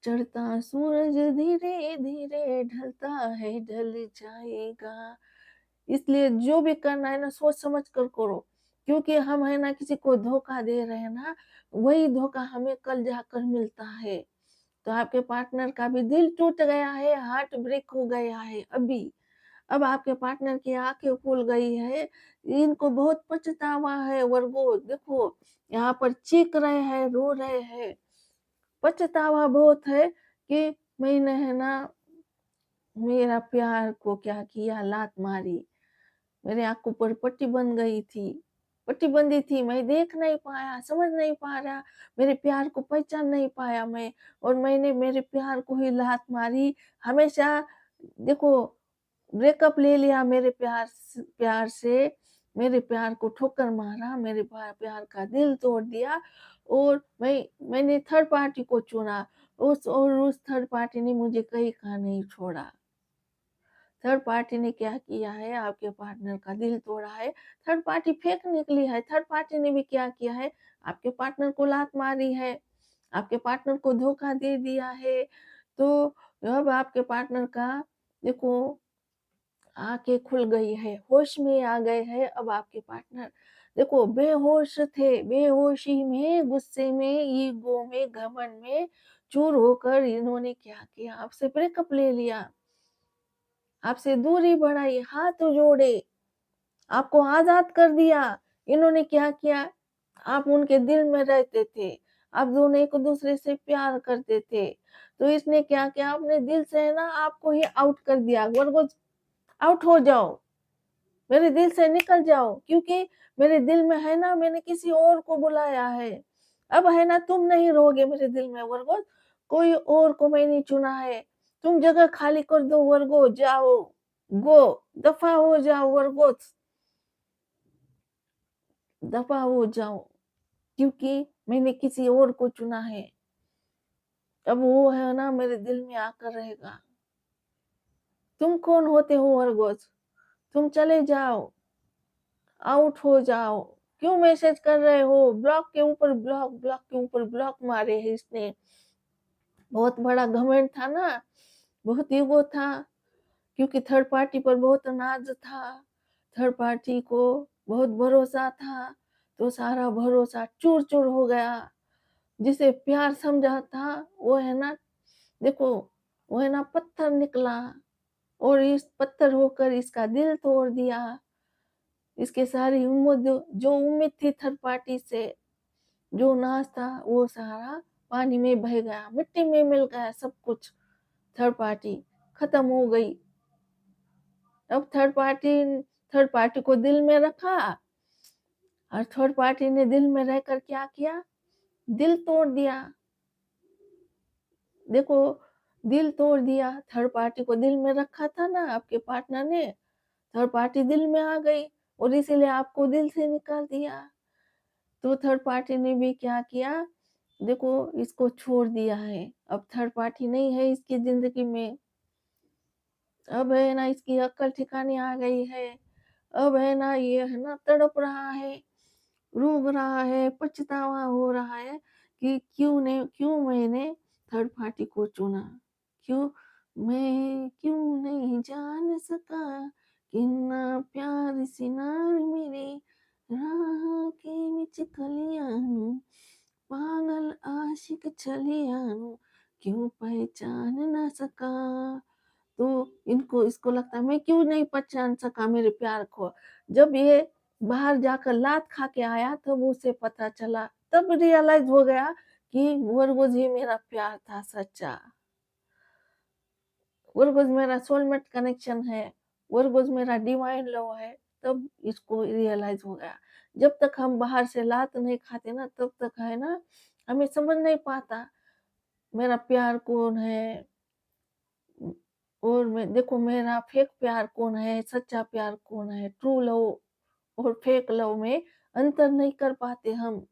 चढ़ता सूरज धीरे धीरे ढलता है, ढल जाएगा। इसलिए जो भी करना है ना, सोच समझ कर करो, क्योंकि हम है ना किसी को धोखा दे रहे हैं ना, वही धोखा हमें कल जाकर मिलता है। तो आपके पार्टनर का भी दिल टूट गया है, हार्ट ब्रेक हो गया है अभी। अब आपके पार्टनर की आंखें फूल गई है, इनको बहुत पछतावा है वर्गो। देखो, यहाँ पर चीख रहे हैं, रो रहे हैं, पछतावा बहुत है कि मैंने है ना मेरा प्यार को क्या किया, लात मारी, मेरे आंखों पर पट्टी बन गई थी, पट्टी बंधी थी, मैं देख नहीं पाया, समझ नहीं पा रहा, मेरे प्यार को पहचान नहीं पाया मैं, और मैंने मेरे प्यार को ही लात मारी। हमेशा देखो, ब्रेकअप ले लिया मेरे प्यार से, मेरे प्यार को ठोकर मारा, मेरे प्यार का दिल तोड़ दिया, और मैंने थर्ड पार्टी को चुना, उस थर्ड पार्टी ने मुझे कहीं का नहीं छोड़ा। थर्ड पार्टी ने क्या किया है, आपके पार्टनर का दिल तोड़ा है, थर्ड पार्टी फेक निकली है। थर्ड पार्टी ने भी क्या किया है, आपके पार्टनर को लात मारी है, आपके पार्टनर को धोखा दे दिया है। तो अब आपके पार्टनर का देखो, आंखें खुल गई है, होश में आ गए हैं अब आपके पार्टनर। देखो, बेहोश थे, बेहोशी में, गुस्से में, ईगो में, घमंड में चूर होकर इन्होंने क्या किया, आपसे ब्रेकअप ले लिया, आपसे दूरी बढ़ाई, हाथ जोड़े, आपको आजाद कर दिया। इन्होंने क्या किया, आप उनके दिल में रहते थे, आप दोनों एक दूसरे से प्यार करते थे, तो इसने क्या किया, अपने दिल से है ना आपको ही आउट कर दिया। वर्गो, आउट हो जाओ, मेरे दिल से निकल जाओ, क्योंकि मेरे दिल में है ना मैंने किसी और को बुलाया है। अब है ना तुम नहीं रहोगे मेरे दिल में वर्गो, कोई और को मैंने चुना है। तुम जगह खाली कर दो वर्गो, जाओ, गो, दफा हो जाओ वर्गो, दफा हो जाओ, क्योंकि मैंने किसी और को चुना है। अब वो है ना मेरे दिल में आकर रहेगा। तुम कौन होते हो वर्गोस? तुम चले जाओ, आउट हो जाओ। क्यों मैसेज कर रहे हो? ब्लॉक के ऊपर ब्लॉक, ब्लॉक के ऊपर ब्लॉक मारे है इसने। बहुत बड़ा घमंड था ना, बहुत ईगो था, क्योंकि थर्ड पार्टी पर बहुत नाज था, थर्ड पार्टी को बहुत भरोसा था, तो सारा भरोसा चूर चूर हो गया। जिसे प्यार समझा था वो है ना, देखो, वो है ना पत्थर निकला, और इस पत्थर होकर इसका दिल तोड़ दिया। इसके सारी उम्मीद, जो उम्मीद थी थर्ड पार्टी से, जो नाज था, वो सारा पानी में बह गया, मिट्टी में मिल गया सब कुछ। थर्ड पार्टी खत्म हो गई। अब थर्ड पार्टी को दिल में रखा, और थर्ड पार्टी ने दिल में रहकर क्या किया, दिल तोड़ दिया। देखो, दिल तोड़ दिया। थर्ड पार्टी को दिल में रखा था ना आपके पार्टनर ने, थर्ड पार्टी दिल में आ गई, और इसीलिए आपको दिल से निकाल दिया। तो थर्ड पार्टी ने भी क्या किया, देखो, इसको छोड़ दिया है। अब थर्ड पार्टी नहीं है इसकी जिंदगी में। अब है ना इसकी अक्ल ठिकाने आ गई है। अब है ना ये है ना तड़प रहा है, रोग रहा है, पछतावा हो रहा है कि क्यों मैंने थर्ड पार्टी को चुना, क्यों मैं क्यों नहीं जान सका कि ना प्यार सिनार मेरे राह के विच कलियां, पागल आशिक छलियां, क्यों पहचान ना सका। तो इनको इसको लगता है मैं क्यों नहीं पहचान सका मेरे प्यार को। जब ये बाहर जाकर लात खा के आया तब उसे पता चला, तब रियलाइज हो गया कि वर्गोज ही मेरा प्यार था सच्चा, वर्गोज मेरा सोलमेट कनेक्शन है, वर्गोज मेरा डिवाइन लव है। तब इसको रियलाइज हो गया जब तक हम बाहर से लात नहीं खाते ना, तब तक है ना, हमें समझ नहीं पाता मेरा प्यार कौन है, और मैं देखो मेरा फेक प्यार कौन है, सच्चा प्यार कौन है, ट्रू लव और फेक लव में अंतर नहीं कर पाते हम।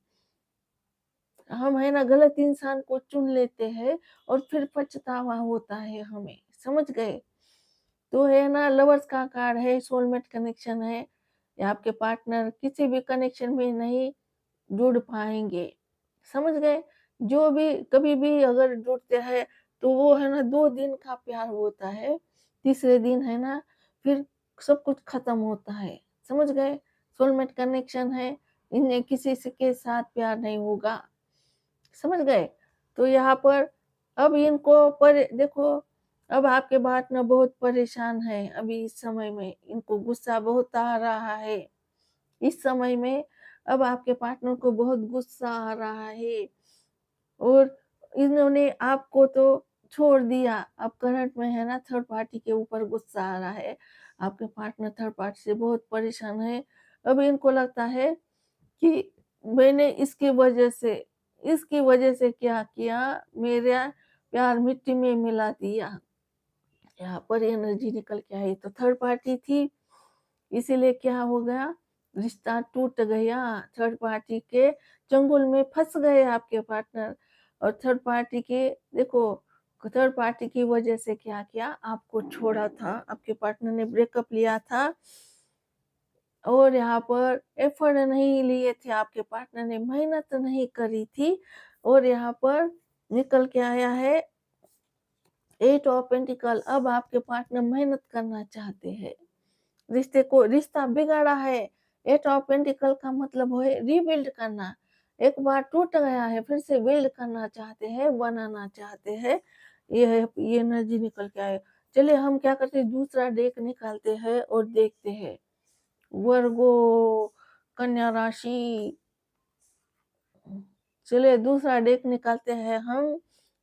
हम है ना गलत इंसान को चुन लेते हैं और फिर पछतावा होता है हमें, समझ गए? तो है ना, लवर्स का कार्ड है, सोलमेट कनेक्शन है, या आपके पार्टनर किसी भी कनेक्शन में नहीं जुड़ पाएँगे, समझ गए? जो भी कभी भी अगर जुड़ते हैं तो वो है ना 2 दिन का प्यार होता है, तीसरे दिन है ना फिर सब कुछ खत्म होता है, समझ गए? सोलमेट कनेक्शन है, इन्हें किसी से के साथ प्यार नहीं होगा, समझ गए? तो यहाँ पर अब इनको पर देखो, अब आपके पार्टनर बहुत परेशान है, अभी इस समय में इनको गुस्सा बहुत आ रहा है। इस समय में अब आपके पार्टनर को बहुत गुस्सा आ रहा है और इन्होंने आपको तो छोड़ दिया, अब करंट में है ना थर्ड पार्टी के ऊपर गुस्सा आ रहा है। आपके पार्टनर थर्ड पार्टी से बहुत परेशान है। अब इनको लगता है कि मैंने इसकी वजह से क्या किया, मेरा प्यार मिट्टी में मिला दिया। यहाँ पर एनर्जी निकल के आई तो थर्ड पार्टी थी, इसीलिए क्या हो गया, रिश्ता टूट गया, थर्ड पार्टी के चंगुल में फंस गए आपके पार्टनर। और थर्ड पार्टी के देखो, थर्ड पार्टी की वजह से क्या किया, आपको छोड़ा था, आपके पार्टनर ने ब्रेकअप लिया था और यहाँ पर एफर्ट नहीं लिए थे, आपके पार्टनर ने मेहनत नहीं करी थी और यहाँ पर निकल के आया है 8 ऑफ पेंटिकल। अब आपके पार्टनर मेहनत करना चाहते हैं, रिश्ता बिगड़ा है। 8 ऑफ पेंटिकल का मतलब है रीबिल्ड करना, एक बार टूट गया है फिर से बिल्ड करना चाहते हैं, बनाना चाहते हैं। ये एनर्जी निकल के आए। चलिए हम क्या करते हैं, दूसरा डेक निकालते हैं और देखते हैं। वर्गो, कन्या राशि, चलिए दूसरा डेक निकालते हैं हम।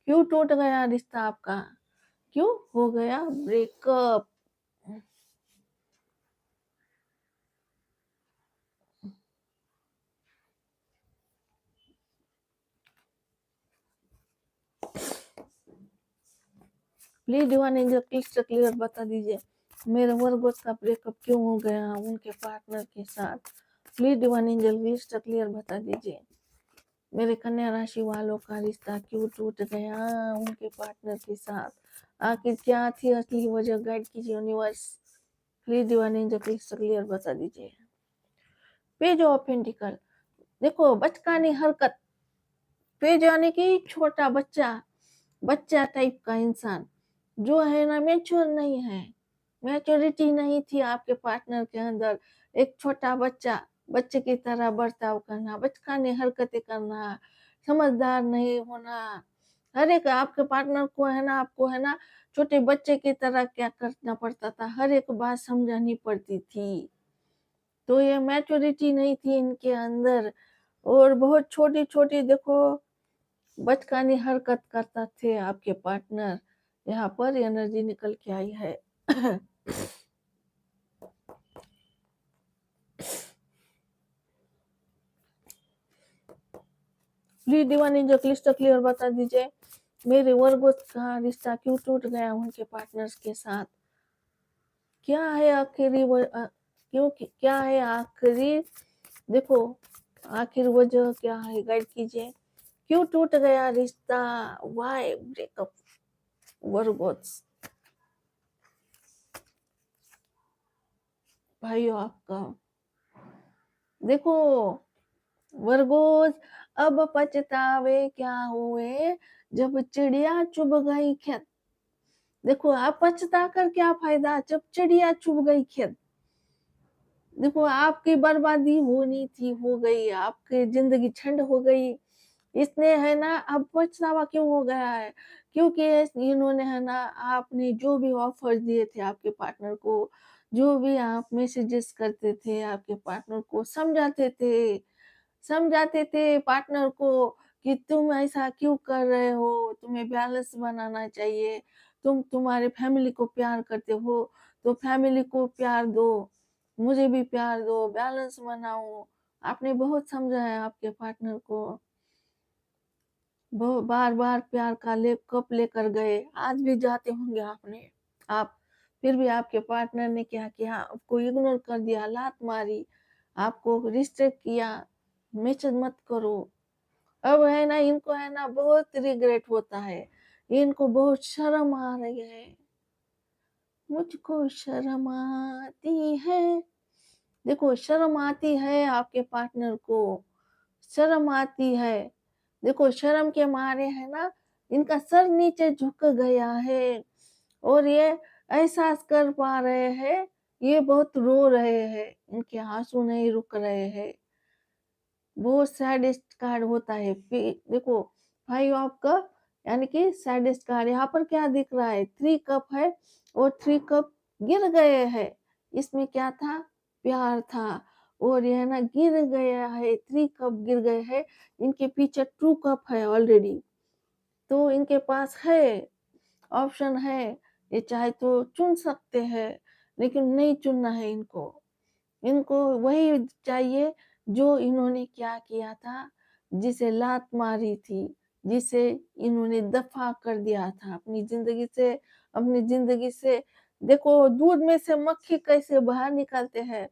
क्यों टूट गया रिश्ता आपका, क्यों हो गया breakup? Please divine angel clyster clear बता दीजिए मेरे वर्गोस का ब्रेकअप क्यों हो गया उनके पार्टनर के साथ। Please divine angel clyster clear बता दीजिए मेरे कन्या राशि वालों का रिश्ता क्यों टूट गया उनके पार्टनर के साथ। आखिर क्या थी असली वजह, गाइड कीजिए universe. Please divine angel clyster clear बता दीजिए। पेज ऑफ पेंटिकल, देखो बचकानी हरकत, पेज यानी कि छोटा बच्चा, बच्चा टाइप का इंसान जो है ना मैच्योर नहीं है, मैच्योरिटी नहीं थी आपके पार्टनर के अंदर। एक छोटा बच्चा, बच्चे की तरह बर्ताव करना, बचकानी हरकतें करना, समझदार नहीं होना। हर एक आपके पार्टनर को है ना, आपको है ना छोटे बच्चे की तरह क्या करना पड़ता था, हर एक बात समझानी पड़ती थी। तो ये मैच्योरिटी नहीं थी इनके अंदर और बहुत छोटी छोटी देखो बचकानी हरकत करता थे आपके पार्टनर। यहाँ पर एनर्जी निकल के आई है। Please divine angel clyster clear बता दीजिए मेरे वर्गों का रिश्ता क्यों टूट गया उनके पार्टनर्स के साथ। क्या है आखिरी क्यों क्या है आखिरी, देखो आखिर वजह क्या है, गाइड कीजिए। क्यों टूट गया रिश्ता, व्हाई ब्रेकअप वर्गोस। भाइयों आपका देखो वर्गोस, अब पछतावे क्या हुए जब चिड़िया चुभ गई खेत। देखो आप पछता कर क्या फायदा जब चिड़िया चुभ गई खेत। देखो आपकी बर्बादी होनी थी, हो गई, आपकी जिंदगी छंड हो गई। इसने है ना अब पछतावा क्यों हो गया है, क्योंकि इन्होंने है ना आपने जो भी ऑफर दिए थे आपके पार्टनर को, जो भी आप मैसेजेस करते थे आपके पार्टनर को, समझाते थे पार्टनर को कि तुम ऐसा क्यों कर रहे हो, तुम्हें बैलेंस बनाना चाहिए, तुम्हारे फैमिली को प्यार करते हो तो फैमिली को प्यार दो, मुझे भी प्यार दो, बैलेंस बनाओ, आपने बहुत समझाया आपके पार्टनर को, बार बार प्यार का कप लेकर गए, आज भी जाते होंगे आप, फिर भी आपके पार्टनर ने क्या किया, आपको इग्नोर कर दिया, लात मारी, आपको रिस्ट्रिक्ट किया, मैसेज मत करो। अब है ना, इनको है ना बहुत रिग्रेट होता है, इनको बहुत शर्म आ रही है, मुझको शर्म आती है। देखो शर्म आती है आपके पार्टनर को, शर्म आती है। देखो शर्म के मारे है ना, इनका सर नीचे झुक गया है, और ये एहसास कर पा रहे हैं, ये बहुत रो रहे हैं, इनके आंसू नहीं रुक रहे हैं। वो सैडेस्ट कार्ड होता है। देखो 5 ऑफ कप यानी कि सैडेस्ट कार्ड। यहाँ पर क्या दिख रहा है, 3 कप है और 3 कप गिर गए हैं। इसमें क्या था, प्यार था, और यह ना गिर गया है, 3 कप गिर गए हैं। इनके पीछे 2 कप है ऑलरेडी, तो इनके पास है, ऑप्शन है, ये चाहे तो चुन सकते हैं, लेकिन नहीं चुनना है इनको। इनको वही चाहिए जो इन्होंने क्या किया था, जिसे लात मारी थी, जिसे इन्होंने दफा कर दिया था अपनी जिंदगी से, अपनी जिंदगी से। देखो दूध में से मक्खी कैसे बाहर निकालते हैं,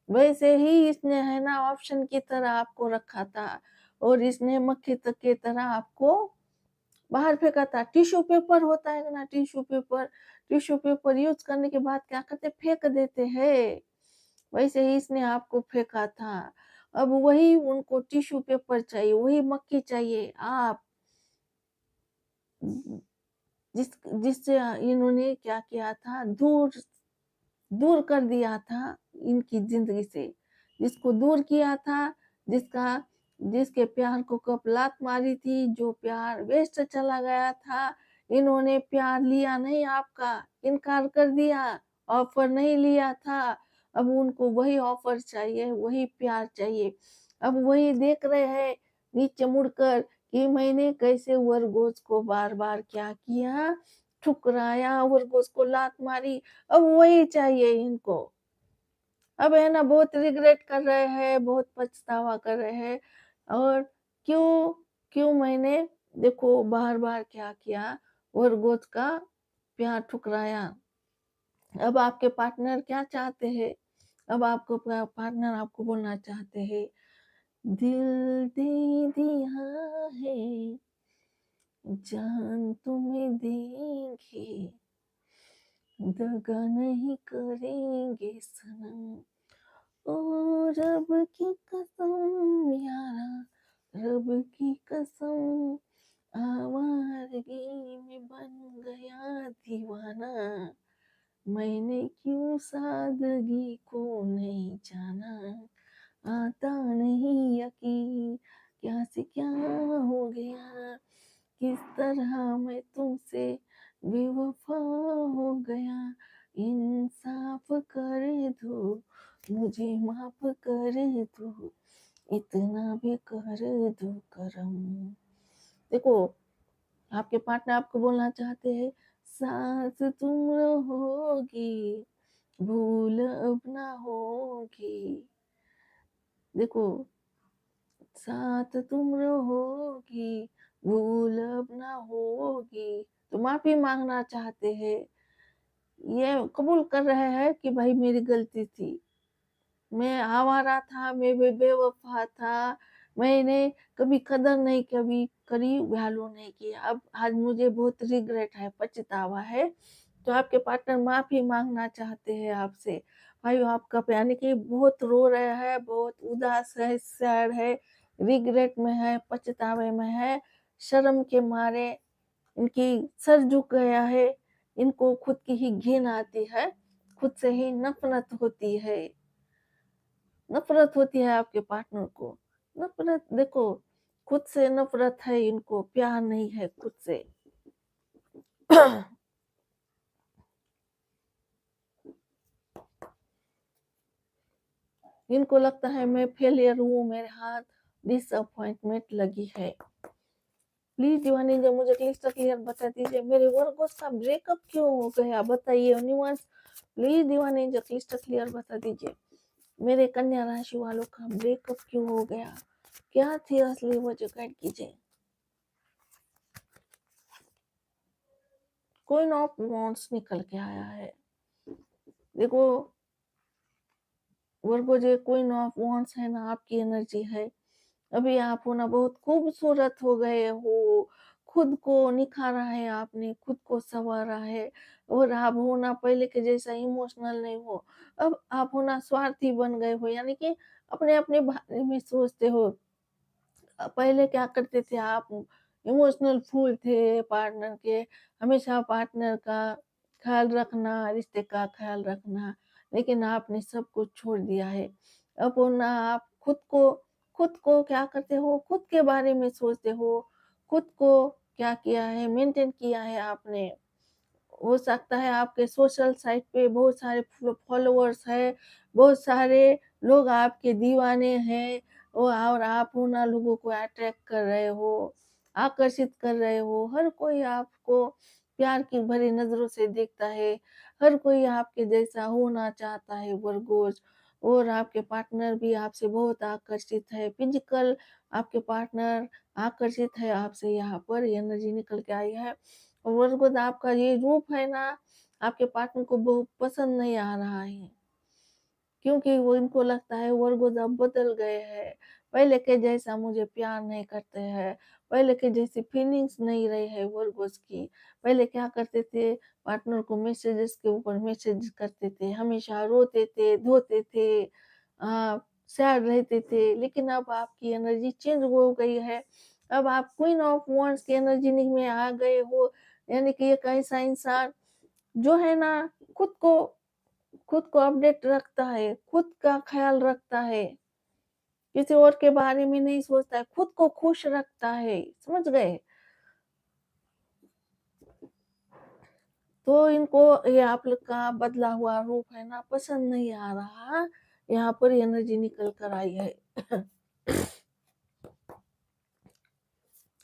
वैसे ही इसने है ना ऑप्शन की तरह आपको रखा था, और इसने मक्खी तक की तरह आपको बाहर फेंका था। टिश्यू पेपर होता है ना, टिश्यू पेपर यूज करने के बाद क्या करते, फेंक देते हैं, वैसे ही इसने आपको फेंका था। अब वही उनको टिश्यू पेपर चाहिए, वही मक्खी चाहिए, आप जिस जिससे इन्होंने क्या किया था, दूर दूर कर दिया था इनकी जिंदगी से, जिसको दूर किया था, जिसके प्यार को कब लात मारी थी, जो प्यार वेस्ट चला गया था। इन्होंने प्यार लिया नहीं आपका, इनकार कर दिया, ऑफर नहीं लिया था। अब उनको वही ऑफर चाहिए, वही प्यार चाहिए। अब वही देख रहे हैं नीचे मुड़कर कि मैंने कैसे वर्गोस को बार बार क्या किया, ठुकराया, वर्गोस को लात मारी। अब वही चाहिए इनको। अब है ना बहुत रिग्रेट कर रहे हैं, बहुत पछतावा कर रहे हैं, और क्यों क्यों मैंने देखो बार बार क्या किया, वर्गोस का प्यार ठुकराया। अब आपके पार्टनर क्या चाहते हैं, अब आपको पार्टनर आपको बोलना चाहते हैं, दिल दे दिया है, जान तुम्हें देंगे, दगा नहीं करेंगे सनम, ओ रब की कसम यारा, रब की कसम, आवारगी में बन गया दीवाना, मैंने क्यों सादगी को नहीं जाना, आता नहीं यकीन क्या से क्या हो गया, किस तरह मैं तुमसे बेवफा हो गया, इंसाफ कर दो, मुझे माफ कर दो, इतना भी कर दो करम। देखो आपके पार्टनर आपको बोलना चाहते हैं, सांस तुम रहोगी, भूल अब ना होगी। देखो साथ तुम रहोगी, भूल अब ना होगी, तो माफी मांगना चाहते हैं, ये कबूल कर रहे हैं कि भाई मेरी गलती थी, मैं आवारा था, मैं बेवफा था, मैंने कभी कदर नहीं कभी करी, वैल्यू नहीं किया, अब आज मुझे बहुत रिग्रेट है, पछतावा है। तो आपके पार्टनर माफी मांगना चाहते हैं आपसे। भाई आपका यानी कि बहुत रो रहे हैं, बहुत उदास है, सैड है, रिग्रेट में है, पछतावे में है, शर्म के मारे इनकी सर झुक गया है, इनको खुद की ही घिन आती है, खुद से ही नफरत होती है, नफरत होती है आपके पार्टनर को। नफरत देखो, खुद से नफरत है इनको, प्यार नहीं है खुद से। इनको लगता है मैं फेलियर हूँ, मेरे हाथ डिसअपॉइंटमेंट लगी है। प्लीज दीवानी जी मुझे क्लियर बता दीजिए, मेरे वर्गोस का ब्रेकअप क्यों हो गया, बताइए universe, please Deewani ji clear बता दीजिए, मेरे कन्या राशि वालों का ब्रेकअप क्यों हो गया? क्या थी असली वजह? गाइड कीजिए। क्वीन ऑफ वांड्स निकल के आया है। देखो वर्गो, जो क्वीन ऑफ वांड्स है ना, आपकी एनर्जी है। अभी आप हो ना बहुत खूबसूरत हो गए हो, खुद को निखारा है आपने, खुद को संवारा है, और आप हो ना पहले के जैसा इमोशनल नहीं हो। अब आप हो ना स्वार्थी बन गए हो, यानी कि अपने अपने बारे में सोचते हो। पहले क्या करते थे आप, इमोशनल फूल थे पार्टनर के, हमेशा पार्टनर का ख्याल रखना, रिश्ते का ख्याल रखना, लेकिन आपने सब कुछ छोड़ दिया है। अब वो ना आप खुद को क्या करते हो, खुद के बारे में सोचते हो, खुद को क्या किया है, मेंटेन किया है आपने। हो सकता है आपके सोशल साइट पे बहुत सारे फॉलोअर्स है, बहुत सारे लोग आपके दीवाने हैं, और आप उन लोगों को अट्रैक्ट कर रहे हो, आकर्षित कर रहे हो। हर कोई आपको प्यार की भरी नजरों से देखता है, हर कोई आपके जैसा होना चाहता है वर्गोज। और आपके पार्टनर भी आपसे बहुत आकर्षित है, फिजिकल आपके पार्टनर आकर्षित है आपसे। यहाँ पर एनर्जी निकल के आई है। और उसको आपका ये रूप है ना, आपके पार्टनर को बहुत पसंद नहीं आ रहा है, क्योंकि वो इनको लगता है वर्गोज अब बदल गए हैं, पहले के जैसा मुझे प्यार नहीं करते हैं, पहले के जैसी फीलिंग्स नहीं रही है वर्गोज की। पहले क्या करते थे, पार्टनर को मैसेजेस के ऊपर मैसेज करते थे, हमेशा रोते थे, धोते थे, सैड रहते थे। लेकिन अब आपकी एनर्जी चेंज हो गई है, अब आप क्वीन ऑफ वांड्स की एनर्जी में आ गए हो। यानी कि एक ऐसा इंसान जो है ना, खुद को खुद को अपडेट रखता है, खुद का ख्याल रखता है, किसी और के बारे में नहीं सोचता है, खुद को खुश रखता है। समझ गए? तो इनको ये आप लोग का बदला हुआ रूप है ना, पसंद नहीं आ रहा। यहाँ पर एनर्जी निकल कर आई है।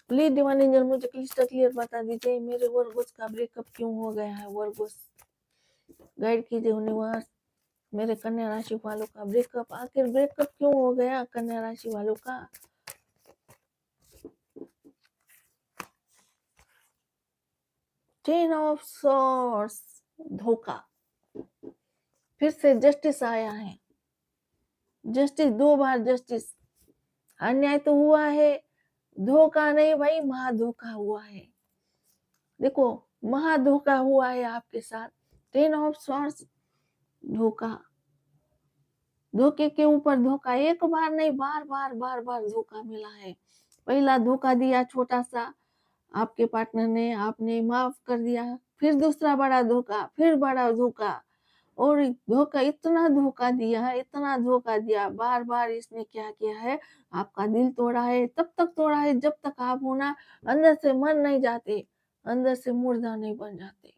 प्लीज डिवाइन एंजल मुझे क्लिस्टर क्लियर बता दीजिए, मेरे वर्गोस का ब्रेकअप क्यों हो गया है? वर्गोस गाइड कीजिए यूनिवर्स, मेरे कन्या राशि वालों का ब्रेकअप, आखिर ब्रेकअप क्यों हो गया कन्या राशि वालों का? टेन ऑफ सॉर्ड्स, धोखा। फिर से जस्टिस आया है, जस्टिस, 2 बार जस्टिस। अन्याय तो हुआ है, धोखा नहीं भाई, महाधोखा हुआ है। देखो, महाधोखा हुआ है आपके साथ। 10 ऑफ सॉर्ड्स, धोखा, धोखे के ऊपर धोखा, एक बार नहीं, बार बार बार बार धोखा मिला है। पहला धोखा दिया छोटा सा आपके पार्टनर ने, आपने माफ कर दिया, फिर दूसरा बड़ा धोखा, फिर बड़ा धोखा, और धोखा, इतना धोखा दिया है, इतना धोखा दिया, बार बार इसने क्या किया है, आपका दिल तोड़ा है। तब तक तोड़ा है जब तक आप होना अंदर से मर नहीं जाते, अंदर से मुर्दा नहीं बन जाते।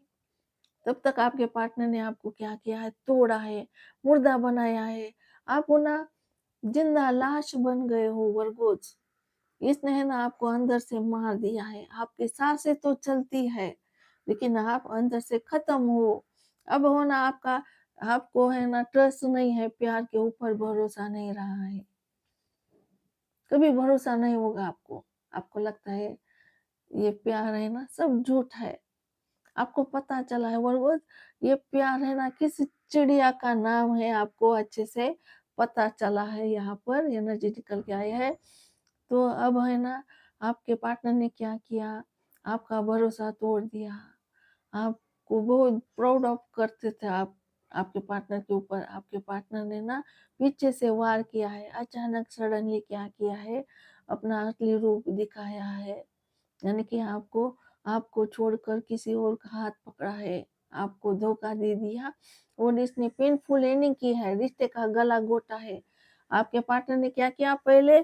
तब तक आपके पार्टनर ने आपको क्या किया है, तोड़ा है, मुर्दा बनाया है। आप होना जिंदा लाश बन गए हो वर्गोज। इसने है ना आपको अंदर से मार दिया है। आपकी सांसें तो चलती है, लेकिन आप अंदर से खत्म हो। अब हो ना आपका, आपको है ना ट्रस्ट नहीं है, प्यार के ऊपर भरोसा नहीं रहा है, कभी भरोसा नहीं होगा आपको। आपको लगता है ये प्यार है ना सब झूठ है। आपको पता चला है वर्गोस, ये प्यार है ना किस चिड़िया का नाम है, आपको अच्छे से पता चला है। यहाँ पर एनर्जी निकल के आई है। तो अब है ना आपके पार्टनर ने क्या किया, आपका भरोसा तोड़ दिया। आपको बहुत प्राउड ऑफ करते थे आप आपके पार्टनर के ऊपर, आपके पार्टनर ने ना पीछे से वार किया है, अचानक सडनली क्या किया है, अपना असली रूप दिखाया है। यानी कि आपको आपको छोड़कर किसी और का हाथ पकड़ा है, आपको धोखा दे दिया, और इसने पेनफुल एंडिंग की है, रिश्ते का गला घोटा है। आपके पार्टनर ने क्या किया, पहले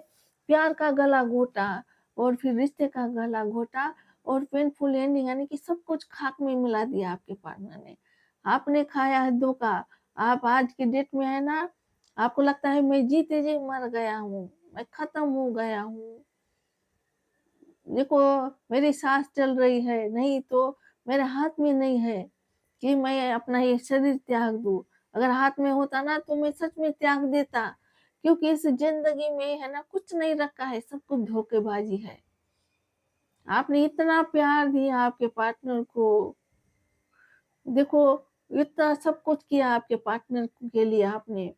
प्यार का गला घोटा, और फिर रिश्ते का गला घोटा, और पेनफुल एंडिंग, यानी कि सब कुछ खाक में मिला दिया आपके पार्टनर ने। आपने खाया है धोखा। आप आज की डेट में है ना, आपको लगता है मैं जीते जी मर गया हूँ, मैं खत्म हो गया हूँ, देखो मेरी सांस चल रही है, नहीं तो मेरे हाथ में नहीं है कि मैं अपना ये शरीर त्याग दूं। अगर हाथ में होता ना तो मैं सच में त्याग देता, क्योंकि इस ज़िंदगी में है ना कुछ नहीं रखा है, सब कुछ धोखेबाज़ी है। आपने इतना प्यार दिया आपके पार्टनर को, देखो इतना सब कुछ किया आपके पार्टनर के लिए आपने,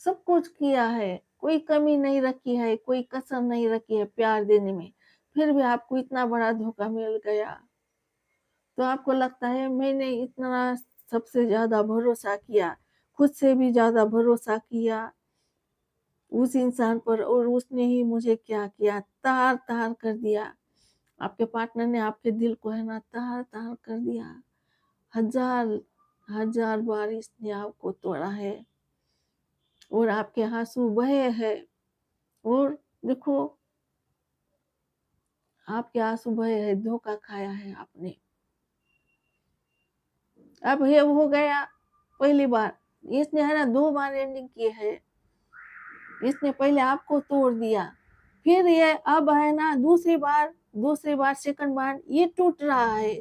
सब कुछ किया है, कोई कमी नहीं रखी है, कोई कसर नहीं रखी है प्यार देने में, फिर भी आपको इतना बड़ा धोखा मिल गया। तो आपको लगता है मैंने इतना सबसे ज़्यादा भरोसा किया, खुद से भी ज़्यादा भरोसा किया उस इंसान पर, और उसने ही मुझे क्या किया, तार-तार कर दिया। आपके पार्टनर ने आपके दिल को है ना तार-तार कर दिया। हज़ार हज़ार बार इसने आपको तोड़ा है और आपके आँसू बहे हैं, और देखो आपके आँसू बहे हैं, धोखा खाया है आपने। अब ये हो गया पहली बार, इसने है ना 2 बार एंडिंग की है। इसने पहले आपको तोड़ दिया, फिर ये अब है ना दूसरी बार सेकंड बार ये टूट रहा है।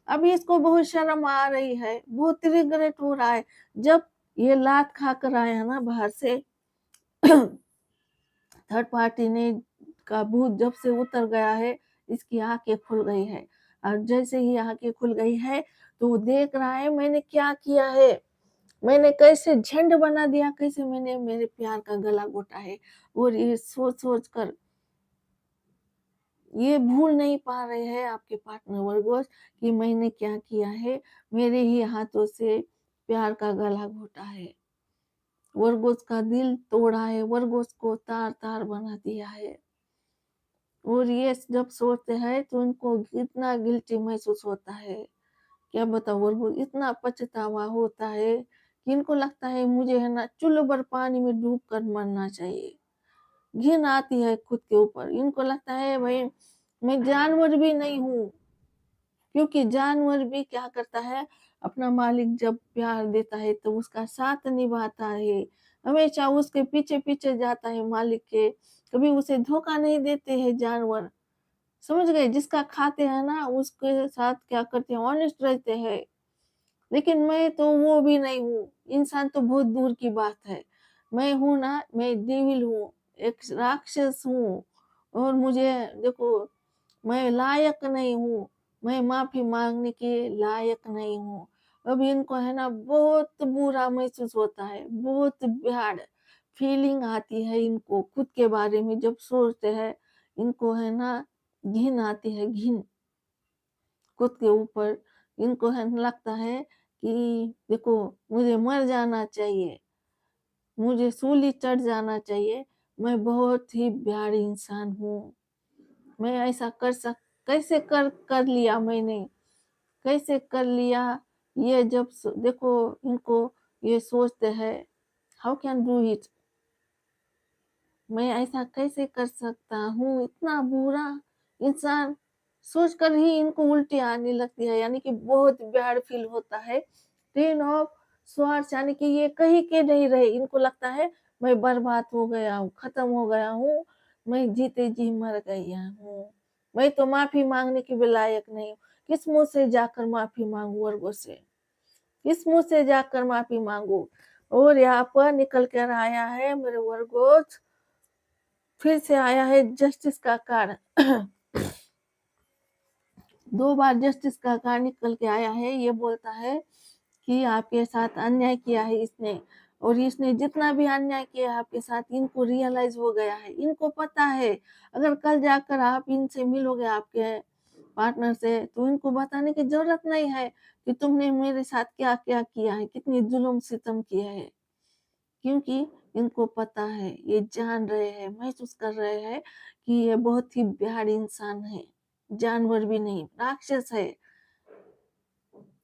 अब इसको बहुत शर्म आ रही है, बहुत रिग्रेट हो रहा है। जब ये लात खाकर आया ना बाहर से थर्ड पार्टी ने का भूत जब से उतर गया है, इसकी आँखें खुल गई है, और जैसे ही आँखें खुल गई है, तो वो देख रहा है मैंने क्या किया है, मैंने कैसे झंड बना दिया, कैसे मैंने मेरे प्यार का गला घोटा है। और ये सोच-सोच कर ये भूल नहीं पा रहे हैं आपके पार्टनर वर्गोस कि मैंने क्या किया है, मेरे ही हाथों से प्यार का गला घोटा है। वर्गोस का दिल तोड़ा है, वर्गोस को तार-तार बना दिया है। और ये जब सोचते हैं तो इनको इतना गिल्टी महसूस होता है, क्या बताऊँ, और इतना पछतावा होता है कि इनको लगता है मुझे है ना चुल्लू भर पानी में डूब कर मरना चाहिए। घिन आती है खुद के ऊपर, इनको लगता है भाई मैं जानवर भी नहीं हूँ, क्योंकि जानवर भी क्या करता है, अपना मालिक जब प्यार देता है तो उसका साथ निभाता है, हमेशा उसके पीछे-पीछे जाता है मालिक के, कभी उसे धोखा नहीं देते हैं जानवर। समझ गए? जिसका खाते हैं ना उसके साथ क्या करते हैं, ऑनेस्ट रहते हैं। लेकिन मैं तो वो भी नहीं हूँ, इंसान तो बहुत दूर की बात है। मैं हूँ ना, मैं डेविल हूँ, एक राक्षस हूँ, और मुझे देखो मैं लायक नहीं हूँ, मैं माफ़ी माँगने के लायक नहीं हूँ। अब इनको है ना बहुत बुरा महसूस होता है, बहुत बैड फीलिंग आती है इनको खुद के बारे में जब सोचते हैं, इनको है ना घिन आती है, घिन खुद के ऊपर। इनको है लगता है कि देखो मुझे मर जाना चाहिए, मुझे सूली चढ़ जाना चाहिए, मैं बहुत ही प्यारी इंसान हूँ। मैं ऐसा कैसे कर लिया मैंने, कैसे कर लिया? ये जब देखो इनको ये सोचते हैं, हाउ कैन डू इट, मैं ऐसा कैसे कर सकता हूँ, इतना बुरा इंसान, सोचकर ही इनको उल्टी आने लगती है, यानी कि बहुत बैड फील होता है। ट्रेन ऑफ स्वार्थ, यानी कि ये कहीं के नहीं रहे, इनको लगता है मैं बर्बाद हो गया हूँ, खत्म हो गया हूँ, मैं जीते जी मर गया हूँ, मैं तो माफी मांगने के भी लायक नहीं हूँ। किस मुंह से जाकर माफी मांगू वर्गों से, किस मुंह से जाकर माफी मांगू? और यहाँ पर निकल कर आया है मेरे वर्गोस, फिर से आया है जस्टिस का कार्ड। 2 बार जस्टिस का कार्ड निकल के आया है। ये बोलता है कि आपके साथ अन्याय किया है इसने, और इसने जितना भी अन्याय किया है आपके साथ, इनको रियलाइज़ हो गया है। इनको पता है अगर कल जाकर आप इनसे मिलोगे आपके पार्टनर से, तो इनको बताने की ज़रूरत नहीं है कि तुमने मेरे साथ क्या-क्या किया है, कितनी जुल्म-सितम किया है। क्योंकि इनको पता है, ये जान रहे हैं, महसूस कर रहे हैं कि ये बहुत ही बेहाड़ इंसान है, जानवर भी नहीं, राक्षस है,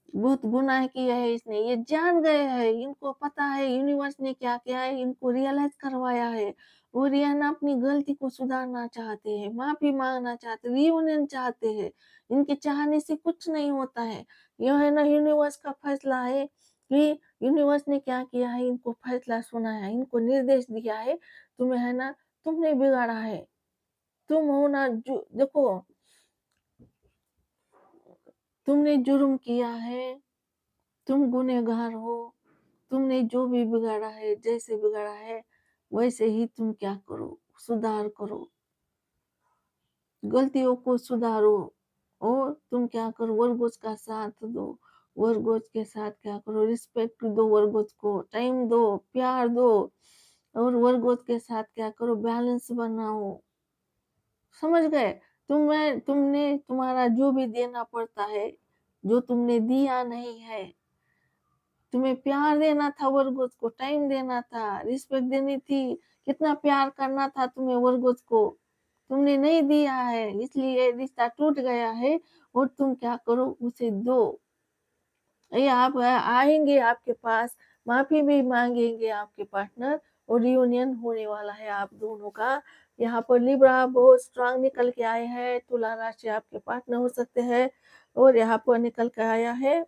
बहुत गुनाह किया है इसने, ये जान गए हैं, इनको पता है यूनिवर्स ने क्या किया है, इनको रियलाइज़ करवाया है, और ये ना अपनी गलती को सुधारना चाहते हैं, माफ़ी माँगना चाहते हैं, रियूनियन चाहते हैं। इनके चाहने से कुछ नहीं होता है, यह है ना यूनिवर्स का फैसला है कि यूनिवर्स ने क्या किया है, इनको फैसला सुनाया है, इनको निर्देश दिया है, तुम्हें है ना, तुमने बिगाड़ा है, तुम हो ना जो देखो, तुमने जुर्म किया है, तुम गुनहगार हो, तुमने जो भी बिगाड़ा है, जैसे बिगाड़ा है, वैसे ही तुम क्या करो, सुधार करो, गलतियों को सुधारो। और तुम क्या करो, वर्गों का साथ दो, वर्गों के साथ क्या करो, रिस्पेक्ट दो, वर्गों को टाइम दो, प्यार दो, और वर्गों के साथ क्या करो, बैलेंस बनाओ। समझ गए? तुमने तुम्हारा जो भी देना पड़ता है, जो तुमने दिया नहीं है, तुम्हें प्यार देना था, वर्गों को टाइम देना था, रिस्पेक्ट देनी थी, कितना प्यार करना था तुम्हें वर्गों को, तुमने नहीं दिया है, इसलिए रिश्ता टूट गया है। और तुम क्या करो, उसे दो। ये आप आएंगे आपके पास, माफी भी मांगेंगे आपके पार्टनर, और रियूनियन होने वाला है आप दोनों का। यहाँ पर लिब्रा बहुत स्ट्रांग निकल के आए हैं, तुला राशि आपके पार्टनर हो सकते हैं। और यहाँ पर निकल के आया है,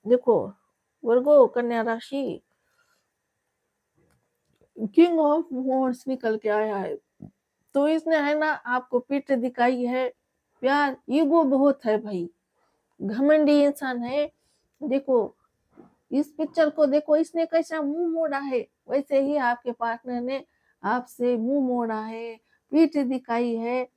देखो, वर्गो कन्या राशि, किंग ऑफ वॉन्ड्स निकल के आया है। तो इसने है ना आपको पीठ दिखाई है, प्यार, ईगो बहुत है भाई, घमंडी इंसान है। देखो इस पिक्चर को देखो, इसने कैसा मुंह मोड़ा है, वैसे ही आपके पार्टनर ने आपसे मुंह मोड़ा है, पीठ दिखाई है।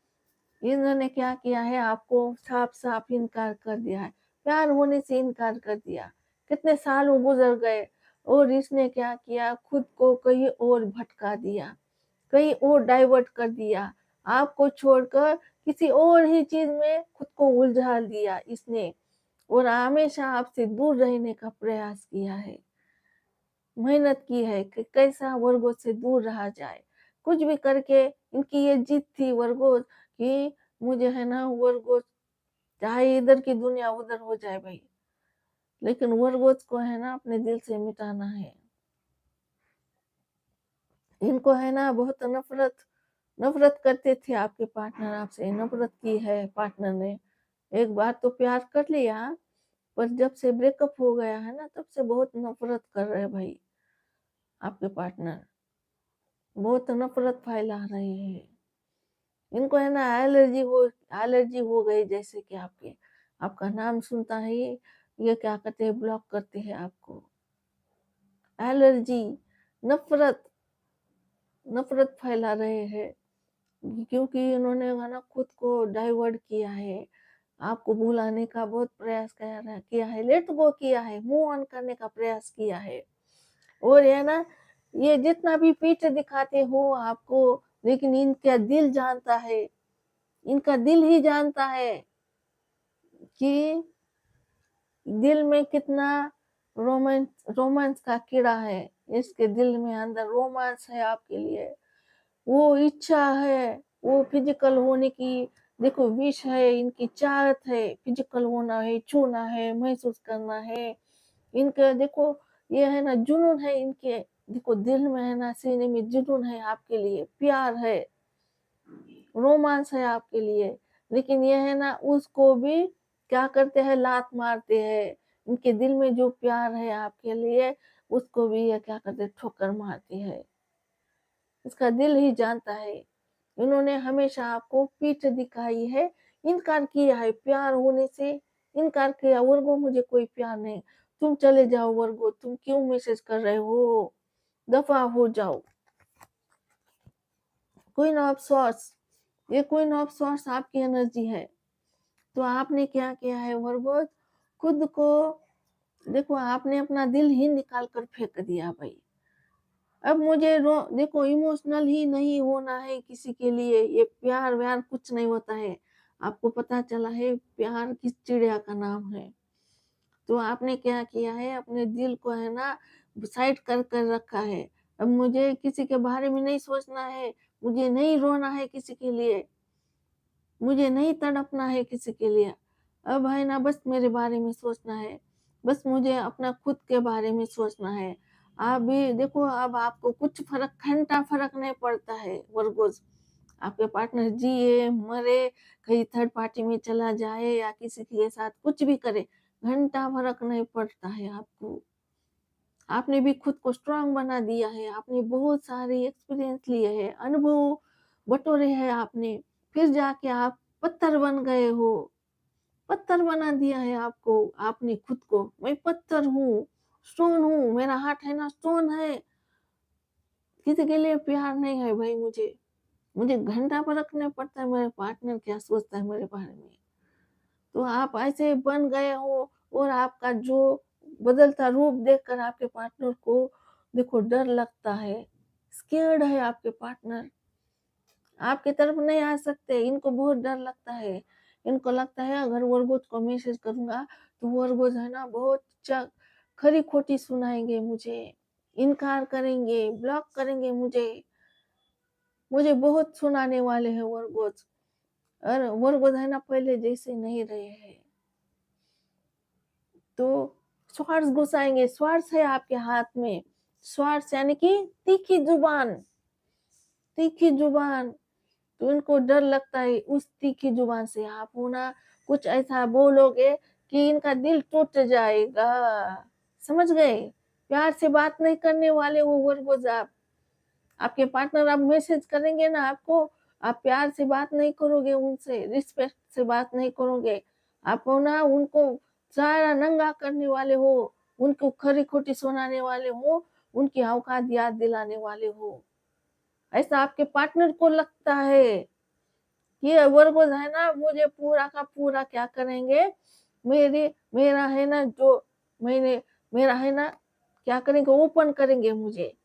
इन्होंने क्या किया है, आपको साफ साफ इनकार कर दिया है, प्यार होने से इनकार कर दिया। कितने साल वो गुजर गए, और इसने क्या किया, खुद को कहीं और भटका दिया, कहीं और डाइवर्ट कर दिया, आपको छोड़कर किसी और ही चीज में खुद को उलझा दिया इसने। और हमेशा आपसे दूर रहने का प्रयास किया है, मेहनत की है कि कैसा वर्गों से दूर रहा जाए। कुछ भी करके इनकी ये जिद थी वर्गों कि मुझे है ना वर्गों, चाहे इधर की दुनिया उधर हो जाए भाई, लेकिन वर्गों को है ना अपने दिल से मिटाना है। इनको है ना बहुत नफरत करते थे आपके पार्टनर, आपसे नफरत की है पार्टनर ने। एक बार तो प्यार कर लिया, पर जब से ब्रेकअप हो गया है ना, तब से बहुत नफरत कर रहे हैं भाई आपके पार्टनर, बहुत नफरत फैला रहे हैं। इनको है ना एलर्जी हो गई, जैसे कि आपका नाम सुनता है ये क्या करते हैं, ब्लॉक करते हैं आपको। एलर्जी, नफरत नफरत फैला रहे हैं, क्योंकि इन्होंने है ना खुद को डाइवर्ट किया है, आपको भुलाने का बहुत प्रयास किया है, लेट गो किया है, मूव ऑन करने का प्रयास किया है। और है ना, ये जितना भी पीठ दिखाते हो आपको, लेकिन इनका दिल जानता है, इनका दिल ही जानता है कि दिल में कितना रोमांस का कीड़ा है। इसके दिल में अंदर रोमांस है आपके लिए, वो इच्छा है, वो फिजिकल होने की, देखो विश है, इनकी चाहत है, फिजिकल होना है, छूना है, महसूस करना है। इनका देखो, ये है ना जुनून है इनके, देखो दिल में है ना, सीने में जुनून है आपके लिए, प्यार है, रोमांस है आपके लिए। लेकिन ये है ना, उसको भी क्या करते हैं, लात मारते हैं। इनके दिल में जो प्यार है आपके लिए, उसको भी ये क्या करते हैं, ठोकर मारती है। इसका दिल ही जानता है। इन्होंने हमेशा आपको पीठ दिखाई है, इनकार किया है प्यार होने से, इनकार किया, वर्गो मुझे कोई प्यार नहीं, तुम चले जाओ वर्गो, तुम क्यों मैसेज कर रहे हो, दफा हो जाओ। क्वीन ऑफ सॉर्ड्स, ये क्वीन ऑफ सॉर्ड्स आपकी एनर्जी है। तो आपने क्या किया है वर्गो, खुद को देखो, आपने अपना दिल ही निकाल कर फेंक दिया भाई। अब मुझे देखो, इमोशनल ही नहीं होना है किसी के लिए, ये प्यार व्यार कुछ नहीं होता है। आपको पता चला है प्यार किस चिड़िया का नाम है। तो आपने क्या किया है, अपने दिल को है ना साइड कर कर रखा है। अब मुझे किसी के बारे में नहीं सोचना है, मुझे नहीं रोना है किसी के लिए, मुझे नहीं तड़पना है किसी के लिए। अब है ना बस मेरे बारे में सोचना है, बस मुझे अपना खुद के बारे में सोचना है। आप भी देखो, अब आपको कुछ घंटा फर्क नहीं पड़ता है वर्गोज, आपके पार्टनर जिए मरे, कहीं थर्ड पार्टी में चला जाए या किसी के साथ कुछ भी करे, घंटा फर्क नहीं पड़ता है आपको। आपने भी खुद को स्ट्रांग बना दिया है, आपने बहुत सारे एक्सपीरियंस लिए हैं, अनुभव बटोरे हैं आपने, फिर जाके आप पत्थर बन गए हो, पत्थर बना दिया है आपको, आपने खुद को, मैं पत्थर हूँ, स्टोन हूँ, मेरा हार्ट है ना स्टोन है। किसी के लिए प्यार नहीं है भाई मुझे। मुझे घंटा परखना पड़ता है मेरे पार्टनर क्या सोचता है मेरे बारे में। तो आप ऐसे बन गए हो और आपका जो बदलता रूप देखकर आपके पार्टनर को देखो डर लगता है, स्केर्ड है आपके पार्टनर। आपकी तरफ नहीं आ सकते, इनको बहुत डर लगता है। इनको लगता है अगर वर्गोज को मैसेज करूँगा तो वर्गोज है ना बहुत खरी-खोटी सुनाएँगे मुझे, इनकार करेंगे, ब्लॉक करेंगे मुझे। मुझे बहुत सुनाने वाले हैं वर्गोज और वर्गोज है ना पहले जैसे नहीं रहे हैं। तो स्वार्थ घुसाएँगे, स्वार्थ है आपके हाथ में। स्वार्थ यानी कि तीखी जुबान, तीखी जुबान। तो इनको डर लगता है उस तीखी जुबान से आप हो ना कुछ ऐसा बोलोगे कि इनका दिल टूट जाएगा। समझ गए? प्यार से बात नहीं करने वाले वो वर्गोज आप। आपके पार्टनर अब मैसेज करेंगे ना आपको, आप प्यार से बात नहीं करोगे उनसे, रिस्पेक्ट से बात नहीं करोगे। आप हो ना उनको सारा नंगा करने वाले हो, उनको खरी-खोटी सुनाने वाले हो, उनकी औकात याद दिलाने वाले हो। ऐसा आपके पार्टनर को लगता है। ये वर्गोज है ना मुझे पूरा का पूरा क्या करेंगे, मेरा है ना जो मैंने मेरा है ना क्या करेंगे ओपन करेंगे मुझे,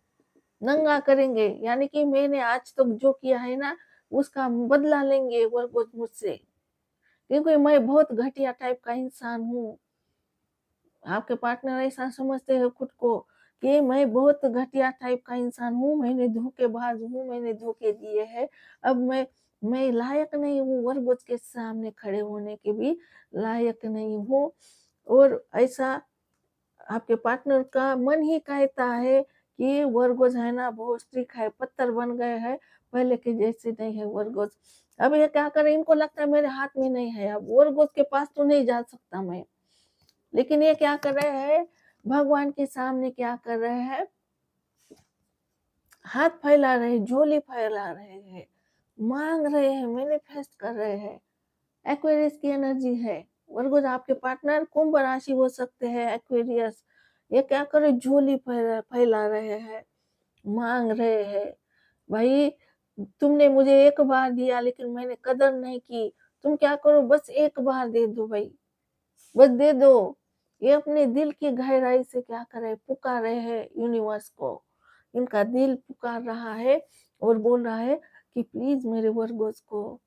नंगा करेंगे यानी कि मैंने आज तक जो किया है ना उसका बदला लेंगे वर्गोज मुझसे, क्योंकि मैं बहुत घटिया टाइप का इंसान हूँ। आपके पार्टनर ऐसा समझते हैं खुद को कि मैं बहुत घटिया टाइप का इंसान हूँ, मैंने धोखेबाज हूँ, मैंने धोखे दिए हैं, अब मैं लायक नहीं हूँ, वर्गोज के सामने खड़े होने के भी लायक नहीं हूँ। और ऐसा आपके पार्टनर का मन ही कहता है कि वर्गोज है ना बहुत स्ट्रिक्ट है, पत्थर बन गए हैं, पहले के जैसे नहीं है वर्गोज। अब ये क्या करें, इनको लगता है मेरे हाथ में नहीं है, अब वर्गोज के पास तो नहीं जा सकता मैं। लेकिन ये क्या कर रहे हैं, भगवान के सामने क्या कर रहे हैं, हाथ फैला रहे, झोली फैला रहे हैं, मांग रहे हैं, मैनिफेस्ट कर रहे हैं। एक्वेरियस की एनर्जी है। वर्गोज आपके पार्टनर कुंभ राशि हो सकते हैं, एक्वेरियस। ये क्या करे, झोली फैला रहे हैं, मांग रहे हैं। भाई तुमने मुझे एक बार दिया लेकिन मैंने कदर नहीं की, तुम क्या करो बस एक बार दे दो भाई, बस दे दो। ये अपने दिल की गहराई से क्या कर रहे, पुकार रहे हैं यूनिवर्स को। इनका दिल पुकार रहा है और बोल रहा है कि प्लीज मेरे वर्गोज को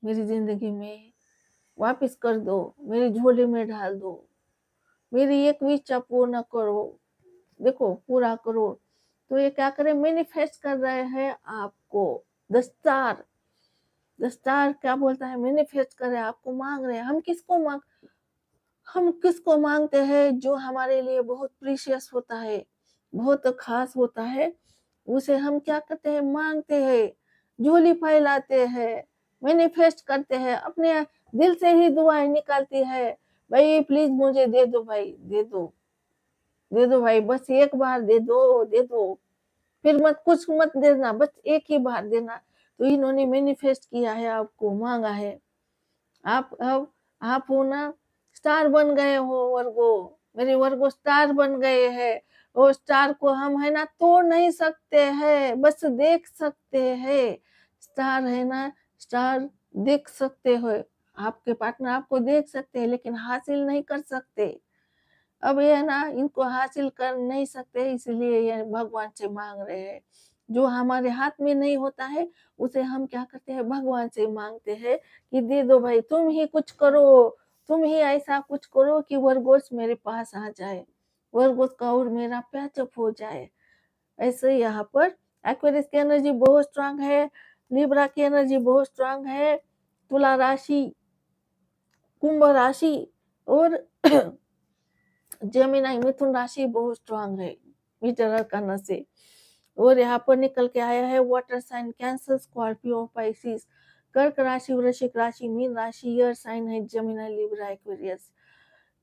मेरी जिंदगी में वापस कर दो, मेरी झोली में डाल दो, मेरी एक भी इच्छा पूर्ण करो, देखो पूरा करो। तो ये क्या करे, मैनिफेस्ट कर रहे हैं आपको। दस्तार, दस्तार क्या बोलता है, मैनिफेस्ट कर रहे हैं आपको, मांग रहे हैं। हम किसको मांगते हैं, जो हमारे लिए बहुत प्रीशियस होता है, बहुत खास होता है, उसे हम क्या करते हैं, मांगते हैं, झोली फैलाते हैं, मैनिफेस्ट करते हैं, अपने दिल से ही दुआएं निकालती है। भाई प्लीज मुझे दे दो भाई, दे दो, दे दो भाई, बस एक बार दे दो, दे दो, फिर मत कुछ मत देना, बस एक ही बार देना। तो इन्होंने मैनिफेस्ट किया है, आपको मांगा है। आप अब आप हो ना स्टार बन गए हो वर्गो, मेरे वर्गो स्टार बन गए हैं। वो स्टार को हम है ना तोड़ नहीं सकते हैं, बस देख सकते हैं। स्टार है ना, स्टार देख सकते हो, आपके पार्टनर आपको देख सकते हैं लेकिन हासिल नहीं कर सकते। अब ये है ना इनको हासिल कर नहीं सकते, इसलिए ये भगवान से मांग रहे हैं। जो हमारे हाथ में नहीं होता है उसे हम क्या करते हैं, भगवान से मांगते हैं कि दे दो भाई, तुम ही कुछ करो, तुम ही ऐसा कुछ करो कि वर्गोस मेरे पास आ जाए, वर्गोस का और मेरा पैचअप हो जाए। ऐसे यहाँ पर एक्वेरियस की एनर्जी बहुत स्ट्रांग है, लिब्रा की एनर्जी बहुत स्ट्रांग है, तुला राशि, कुंभ राशि और जेमिनी मिथुन राशि बहुत स्ट्रांग है मीटर अरकाना से। और यहाँ पर निकल के आया है water sign Cancer, Scorpio, Pisces, कर्क राशि, वृश्चिक राशि, मीन राशि, ईयर साइन है जेमिनी, लिब्रा, एक्वेरियस,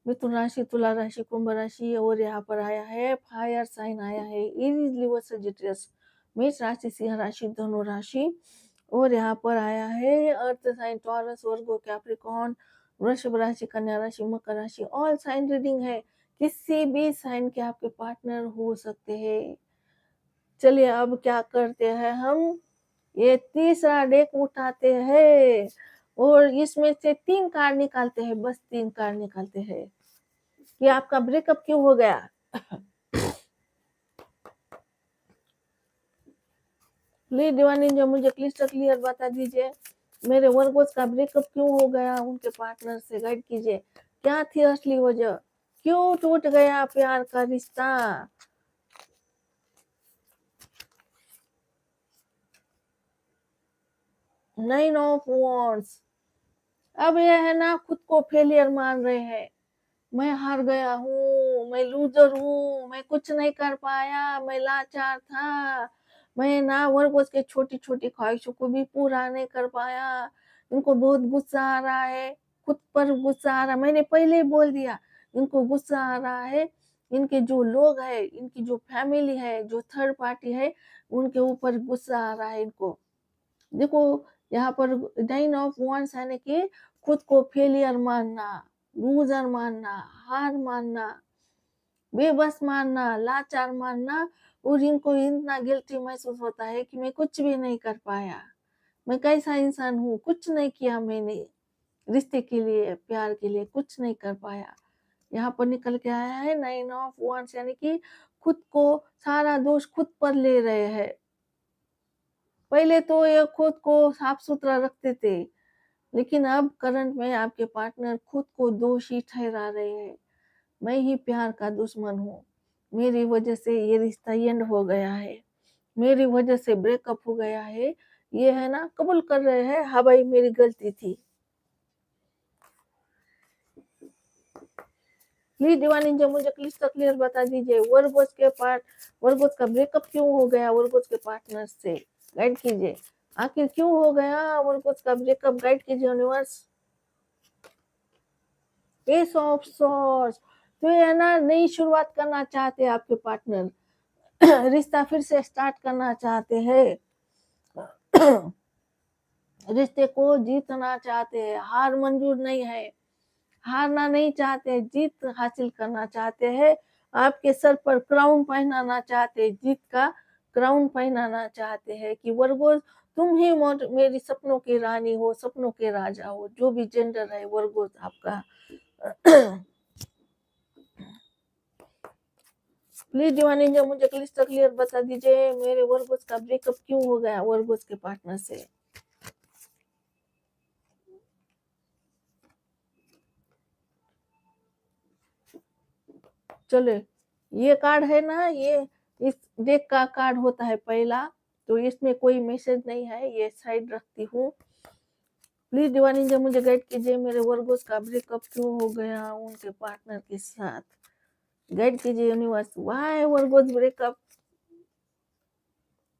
मिथुन राशि, तुला राशि, कुंभ राशि। और यहाँ पर आया है फायर साइन आया है एरीज, लिवर, सजिटेरियस, मेष राशि, सिंह राशि, धनु राशि। और यहाँ पर आया है अर्थ साइन टॉरस, वर्गो, कैप्रिकॉर्न, वृषभ राशि, कन्या राशि, मकर राशि। ऑल साइन रीडिंग है किसी भी साइन के आपके पार्टनर हो सकते हैं। चलिए अब क्या करते हैं हम, ये तीसरा डेक उठाते हैं और इसमें से 3 कार्ड निकालते हैं, बस 3 कार्ड निकालते हैं कि आपका ब्रेकअप क्यों हो गया। प्लीज दीवानी जो मुझे क्लियर बता दीजिए, मेरे वर्गोस का ब्रेकअप क्यों हो गया उनके पार्टनर से, गाइड कीजिए। क्या थी असली वजह, क्यों टूट गया प्यार का रिश्ता। नाइन ऑफ वॉन्ड्स, अब ये है ना खुद को फेलियर मान रहे हैं, मैं हार गया हूँ, मैं लूजर हूँ, मैं कुछ नहीं कर पाया, मैं लाचार था, मैं ना वर्गोस के छोटी छोटी ख्वाहिशों को भी पूरा नहीं कर पाया। इनको बहुत गुस्सा आ रहा है, खुद पर गुस्सा आ रहा, मैंने पहले ही बोल दिया इनको गुस्सा आ रहा है। इनके जो लोग है, इनकी जो फैमिली है, जो थर्ड पार्टी है, उनके ऊपर गुस्सा आ रहा है इनको। देखो यहाँ पर 9 ऑफ वांड्स यानी कि खुद को फेलियर मानना, लूजर मानना, हार मानना, बेबस मानना, लाचार मानना, और इनको इतना गिल्टी महसूस होता है कि मैं कुछ भी नहीं कर पाया, मैं कैसा इंसान हूँ, कुछ नहीं किया मैंने रिश्ते के लिए, प्यार के लिए कुछ नहीं कर पाया। यहाँ पर निकल के आया है 9 ऑफ वांड्स यानी कि खुद को सारा दोष खुद पर ले रहे हैं। पहले तो ये खुद को साफ सुथरा रखते थे, लेकिन अब करंट में आपके पार्टनर खुद को दोषी ठहरा रहे हैं। मैं ही प्यार का दुश्मन हूँ, मेरी वजह से ये रिश्ता एंड हो गया है, मेरी वजह से ब्रेकअप हो गया है, ये है ना कबूल कर रहे हैं, हाँ भाई मेरी गलती थी। प्लीज दीवानी जो मुझे क्लियर बता दीजिए, वर्गोस का ब्रेकअप क्यों हो गया वर्गोस के पार्टनर से, गाइड कीजिए। आखिर क्यों हो गया वर्गोस का ब्रेकअप, गाइड कीजिए यूनिवर्स। एस ऑफ सॉर्ड्स, तो ये ना नई शुरुआत करना चाहते हैं आपके पार्टनर, रिश्ता फिर से स्टार्ट करना चाहते हैं, रिश्ते को जीतना चाहते हैं, हार मंजूर नहीं है, हारना नहीं चाहते, जीत हासिल करना चाहते हैं, आपके सर पर क्राउन पहनाना चाहते हैं, जीत का क्राउन पहनाना चाहते हैं कि वर्गोस तुम ही मेरी सपनों की रानी हो, सपनों के राजा हो, जो भी जेंडर है वर्गोस आपका। प्लीज दीवानी जो मुझे क्लियर बता दीजिए, मेरे वर्गोस का ब्रेकअप क्यों हो गया वर्गोस के पार्टनर से। चलो ये कार्ड है ना, ये इस डेक का कार्ड होता है पहला, तो इसमें कोई मैसेज नहीं है, ये साइड रखती हूँ। प्लीज दीवानी जो मुझे गाइड कीजिए, मेरे वर्गोस का ब्रेकअप क्यों हो गया उनके पार्टनर के साथ, गाइड कीजिए universe, why Virgo's breakup.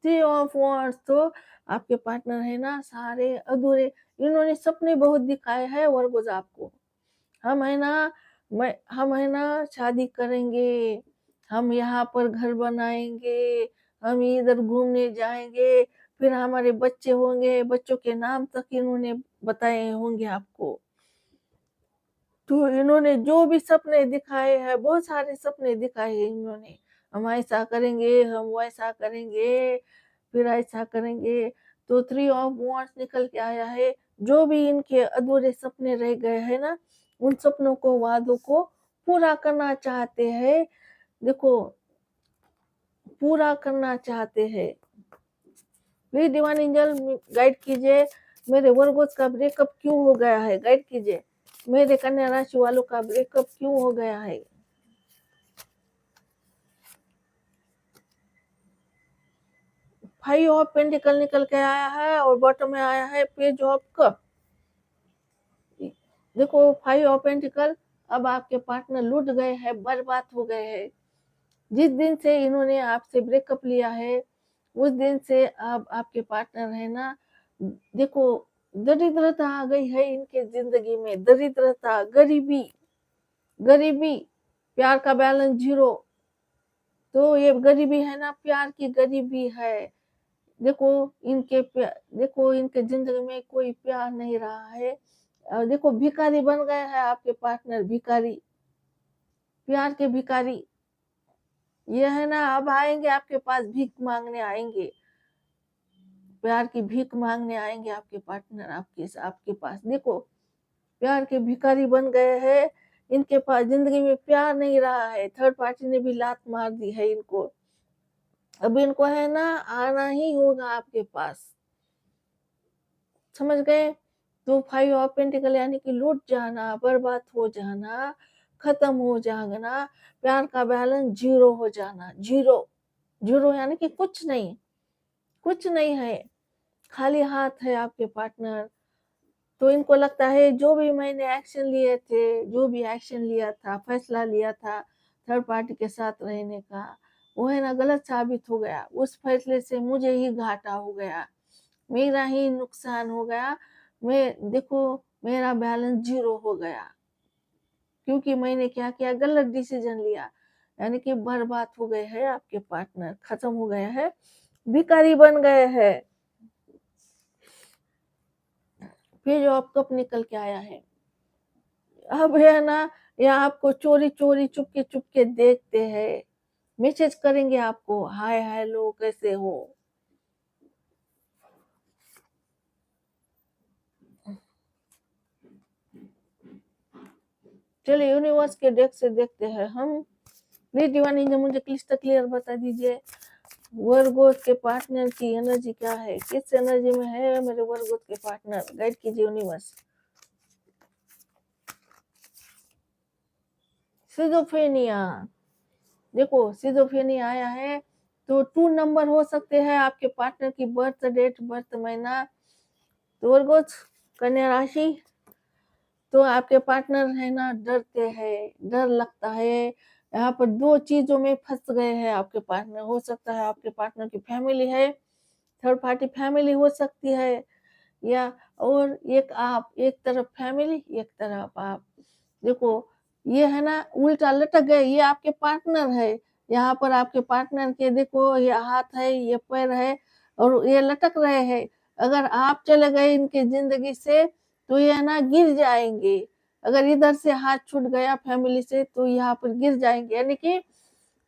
3 of wands, तो आपके पार्टनर है ना सारे अधूरे, इन्होंने सपने बहुत दिखाए हैं वर्गोस आपको, हम है ना हम है ना शादी करेंगे, हम यहाँ पर घर बनाएंगे, हम इधर घूमने जाएंगे, फिर हमारे बच्चे होंगे, बच्चों के नाम तक इन्होंने बताए होंगे आपको। तो इन्होंने जो भी सपने दिखाए हैं, बहुत सारे सपने दिखाए हैं इन्होंने, हम ऐसा करेंगे, हम वैसा करेंगे, फिर ऐसा करेंगे। तो 3 ऑफ वांड्स निकल के आया है, जो भी इनके अधूरे सपने रह गए हैं ना, उन सपनों को, वादों को पूरा करना चाहते हैं। देखो पूरा करना चाहते हैं। प्लीज डिवाइन एंजल गाइड कीजिए, मेरे वर्गोस का ब्रेकअप क्यों हो गया है, गाइड कीजिए, मेरे कन्या राशि वालों का ब्रेकअप क्यों हो गया है। फाइव ऑफ पेंटिकल निकल के आया है और बॉटम में आया है पेज ऑफ कप। देखो 5 ऑफ पेंटिकल, अब आपके पार्टनर लूट गए हैं, बर्बाद हो गए हैं। जिस दिन से इन्होंने आपसे ब्रेकअप लिया है, उस दिन से अब आपके पार्टनर है ना, देखो दरिद्रता आ गई है इनके जिंदगी में, दरिद्रता, गरीबी, गरीबी, प्यार का बैलेंस 0। तो ये गरीबी है ना, प्यार की गरीबी है। देखो देखो इनके जिंदगी में कोई प्यार नहीं रहा है। देखो भिखारी बन गए हैं आपके पार्टनर, भिखारी, प्यार के भिखारी, ये है ना, अब आएंगे आपके पास, भीख मांगने आएंगे, प्यार की भीख मांगने आएंगे आपके पार्टनर आपके आपके पास। देखो, प्यार के भिखारी बन गए हैं, इनके पास जिंदगी में प्यार नहीं रहा है, थर्ड पार्टी ने भी लात मार दी है इनको। अब इनको है ना, आना ही होगा आपके पास, समझ गए? तो 5 ऑफ पेंटिकल यानी कि लूट जाना, बर्बाद हो जाना, खत्म हो जाना, प्यार का बैलेंस जीरो हो जाना। जीरो, जीरो यानी कि कुछ नहीं, कुछ नहीं है, खाली हाथ है आपके पार्टनर। तो इनको लगता है जो भी मैंने एक्शन लिए थे, जो भी एक्शन लिया था, फैसला लिया था थर्ड पार्टी के साथ रहने का, वो है ना गलत साबित हो गया। उस फैसले से मुझे ही घाटा हो गया, मेरा ही नुकसान हो गया। मैं देखो, मेरा बैलेंस जीरो हो गया, क्योंकि मैंने क्या किया, गलत डिसीजन लिया। यानी कि बर्बाद हो गए हैं आपके पार्टनर, खत्म हो गया है, भिखारी बन गए हैं। फिर जो अब कब निकल के आया है, अब है ना, या आपको चोरी चोरी चुपके चुपके देखते हैं, मैसेज करेंगे आपको, हाय हेलो कैसे हो। चलिए यूनिवर्स के डेक से देखते हैं हम। प्लीज दीवानी जी मुझे क्लियर बता दीजिए, वर्गो के पार्टनर की एनर्जी क्या है, किस एनर्जी में है मेरे वर्गो के पार्टनर, गाइड कीजिए यूनिवर्स। सिजोफ्रेनिया, देखो सिजोफ्रेनिया आया है, तो 2 नंबर हो सकते हैं आपके पार्टनर की बर्थ डेट, बर्थ महीना। तो वर्गो कन्या राशि, तो आपके पार्टनर है ना डरते हैं, डर लगता है। यहाँ पर 2 चीजों में फंस गए हैं आपके पार्टनर। हो सकता है आपके पार्टनर की फैमिली है, थर्ड पार्टी फैमिली हो सकती है, या और एक आप, एक तरफ फैमिली, एक तरफ आप। देखो, ये है ना उल्टा लटक गए, ये आपके पार्टनर है, यहाँ पर आपके पार्टनर के देखो, ये हाथ है, ये पैर है, और ये लटक रहे हैं। अगर आप चले गए इनके जिंदगी से तो ये ना गिर जाएंगे। अगर इधर से हाथ छूट गया फैमिली से तो यहाँ पर गिर जाएंगे। यानी कि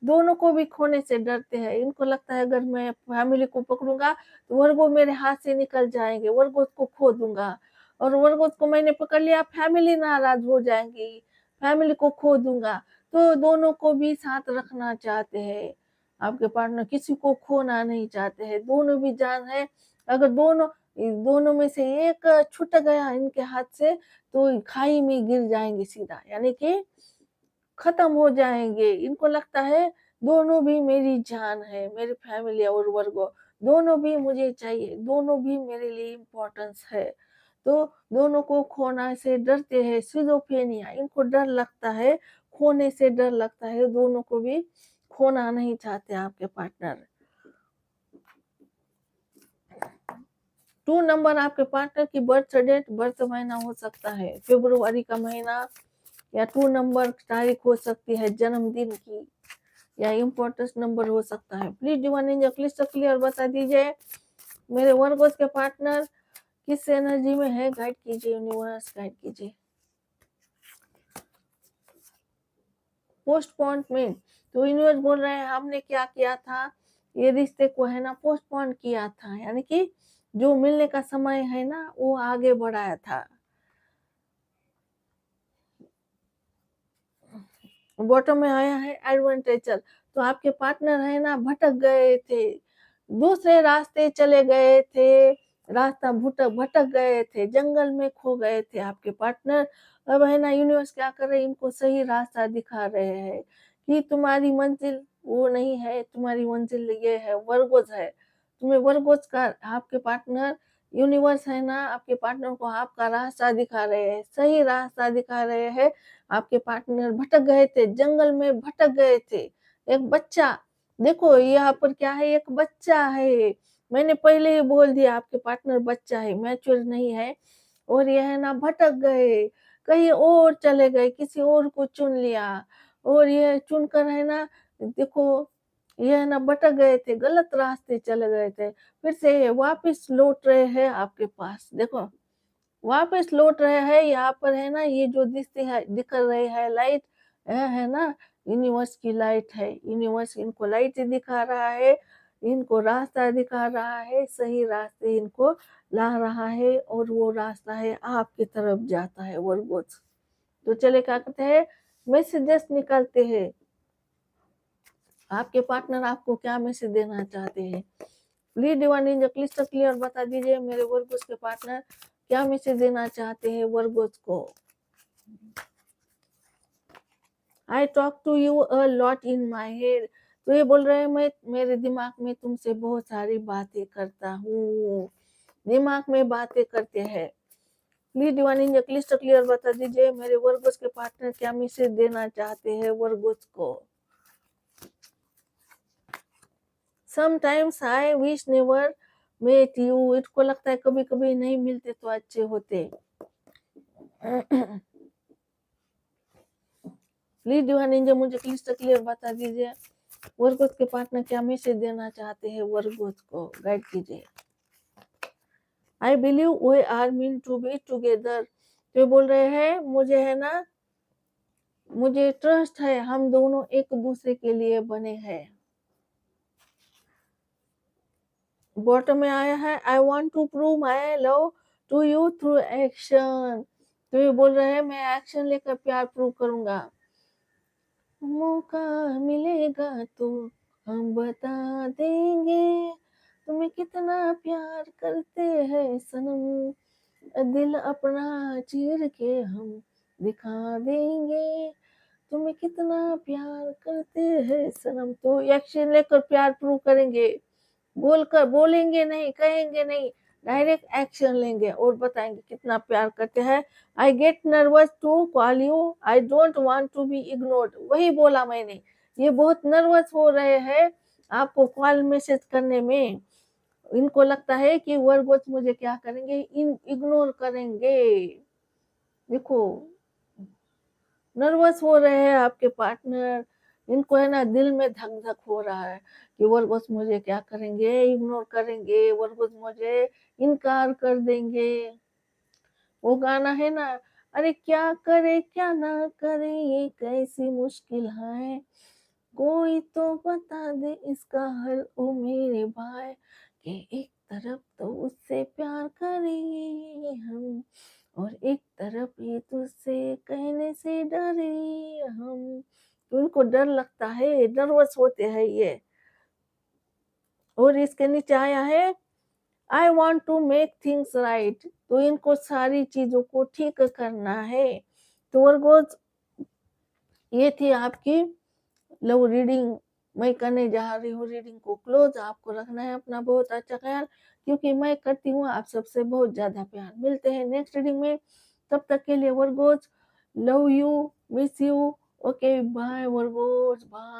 दोनों को भी खोने से डरते हैं। इनको लगता है अगर मैं फैमिली को पकड़ूंगा तो वर्गो मेरे हाथ से निकल जाएंगे, वर्गो को खो दूंगा, और वर्गो को मैंने पकड़ लिया, फैमिली नाराज हो जाएंगी, फैमिली को खो दूंगा। तो दोनों को भी साथ रखना चाहते हैं आपके पार्टनर, किसी को खोना नहीं चाहते हैं, दोनों भी जान है। अगर दोनों दोनों में से एक छूट गया इनके हाथ से तो खाई में गिर जाएंगे सीधा, यानी कि खत्म हो जाएंगे। इनको लगता है दोनों भी मेरी जान है, मेरी फैमिली और वर्गो दोनों भी मुझे चाहिए, दोनों भी मेरे लिए इम्पोर्टेंस है। तो दोनों को खोना से डरते हैं, सिजोफ्रेनिया, इनको डर लगता है, खोने से डर लगता है, दोनों को भी खोना नहीं चाहते आपके पार्टनर। 2 नंबर आपके पार्टनर की बर्थ डेट, बर्थ महीना हो सकता है फरवरी का महीना, या 2 नंबर तारीख हो सकती है जन्मदिन की, या इम्पोर्टेंस नंबर हो सकता है। प्लीज डिवाइन एंजल क्लियर बता दीजिए मेरे वर्गोस के पार्टनर किस एनर्जी में है, गाइड कीजिए यूनिवर्स, गाइड कीजिए। पोस्टपोनमेंट, तो यूनिवर्स बोल रहे हैं हमने क्या किया था, ये रिश्ते को है ना पोस्टपोन किया था, यानी कि जो मिलने का समय है ना वो आगे बढ़ाया था। बॉटम में आया है एडवेंचर, तो आपके पार्टनर है ना भटक गए थे, दूसरे रास्ते चले गए थे, रास्ता भटक भटक गए थे, जंगल में खो गए थे आपके पार्टनर। अब है ना यूनिवर्स क्या कर रहे हैं, इनको सही रास्ता दिखा रहे हैं कि तुम्हारी मंजिल वो नहीं है, तुम्हारी मंजिल ये है, वर्गोस है। तुम्हें वर्गोस का आपके पार्टनर, यूनिवर्स है ना आपके पार्टनर को आपका रास्ता दिखा रहे हैं, सही रास्ता दिखा रहे हैं। आपके पार्टनर भटक गए थे, जंगल में भटक गए थे। एक बच्चा, देखो यहाँ पर क्या है, एक बच्चा है, मैंने पहले ही बोल दिया आपके पार्टनर बच्चा है, मैच्योर नहीं है, और यह है ना भटक गए, कहीं और चले गए, किसी और को चुन लिया, और यह चुनकर है ना, देखो ये है ना भटक गए थे, गलत रास्ते चले गए थे, फिर से वापस लौट रहे हैं आपके पास। देखो वापस लौट रहे हैं, यहाँ पर है ना ये जो दिखती है दिख रही है लाइट, यह है ना, यूनिवर्स की लाइट है। यूनिवर्स इनको लाइट दिखा रहा है, इनको रास्ता दिखा रहा है, सही रास्ते इनको ला रहा है, और वो रास्ता है आपकी तरफ जाता है वर्गोस। तो चले क्या करते हैं, मैसेजेस निकालते हैं। आपके पार्टनर आपको क्या मैसेज देना चाहते हैं? Please divine angel clyster clear बता दीजिए मेरे वर्गोस के पार्टनर क्या मैसेज देना चाहते हैं वर्गोस को। I talk to you a lot in my head. तो ये बोल रहे हैं मैं मेरे दिमाग में तुमसे बहुत सारी बातें करता हूँ। दिमाग में बातें करते हैं। Please divine angel clyster clear बता दीजिए मेरे वर्गोस के पार्टनर क्या मैसेज देना चाहते हैं वर्गोस को। Sometimes I wish never met you. इसको लगता है कभी कभी नहीं मिलते तो अच्छे होते। प्लीज डिवाइन एंजल मुझे क्लिस्टर क्लियर बता दीजिए वर्गोस के पार्टनर क्या मैसेज देना चाहते हैं वर्गोस को, गाइड कीजिए। I believe we are meant to be together. तो बोल रहे हैं मुझे है ना, मुझे ट्रस्ट है हम दोनों एक दूसरे के लिए बने हैं। बॉटम में आया है I want to prove my love to you through action. तो ये बोल रहे हैं मैं एक्शन लेकर प्यार प्रूव करूंगा। मौका मिलेगा तो हम बता देंगे तुम्हें कितना प्यार करते हैं सनम। दिल अपना चीर के हम दिखा देंगे तुम्हें कितना प्यार करते हैं सनम। तो एक्शन लेकर प्यार प्रूव करेंगे। बोलकर बोलेंगे नहीं, कहेंगे नहीं, डायरेक्ट एक्शन लेंगे और बताएंगे कितना प्यार करते हैं। I get nervous to call you, I don't want to be ignored. वही बोला मैंने, ये बहुत नर्वस हो रहे हैं आपको कॉल मैसेज करने में। इनको लगता है कि वर्गोस मुझे क्या करेंगे, इग्नोर करेंगे। देखो नर्वस हो रहे हैं आपके पार्टनर। इनको है ना दिल में धक धक हो रहा है कि वर्गोस मुझे क्या करेंगे, इग्नोर करेंगे, वर्गोस मुझे इनकार कर देंगे। वो गाना है ना, अरे क्या करे क्या ना करे ये कैसी मुश्किल है, कोई तो बता दे इसका हल ओ मेरे भाई। कि एक तरफ तो उससे प्यार करेंगे हम और एक तरफ ये तुझसे कहने से डरे हम। तो उनको डर लगता है, नर्वस होते हैं ये। और इसके नीचे आया है I want to make things right. तो इनको सारी चीजों को ठीक करना है। तो वर्गोस ये थी आपकी लव रीडिंग। मैं करने जा रही हूँ रीडिंग को क्लोज। आपको रखना है अपना बहुत अच्छा ख्याल, क्योंकि मैं करती हूँ आप सबसे बहुत ज्यादा प्यार। मिलते हैं नेक्स्ट रीडिंग में, तब तक के लिए Virgos love you, miss you. Okay bye Virgos, bye.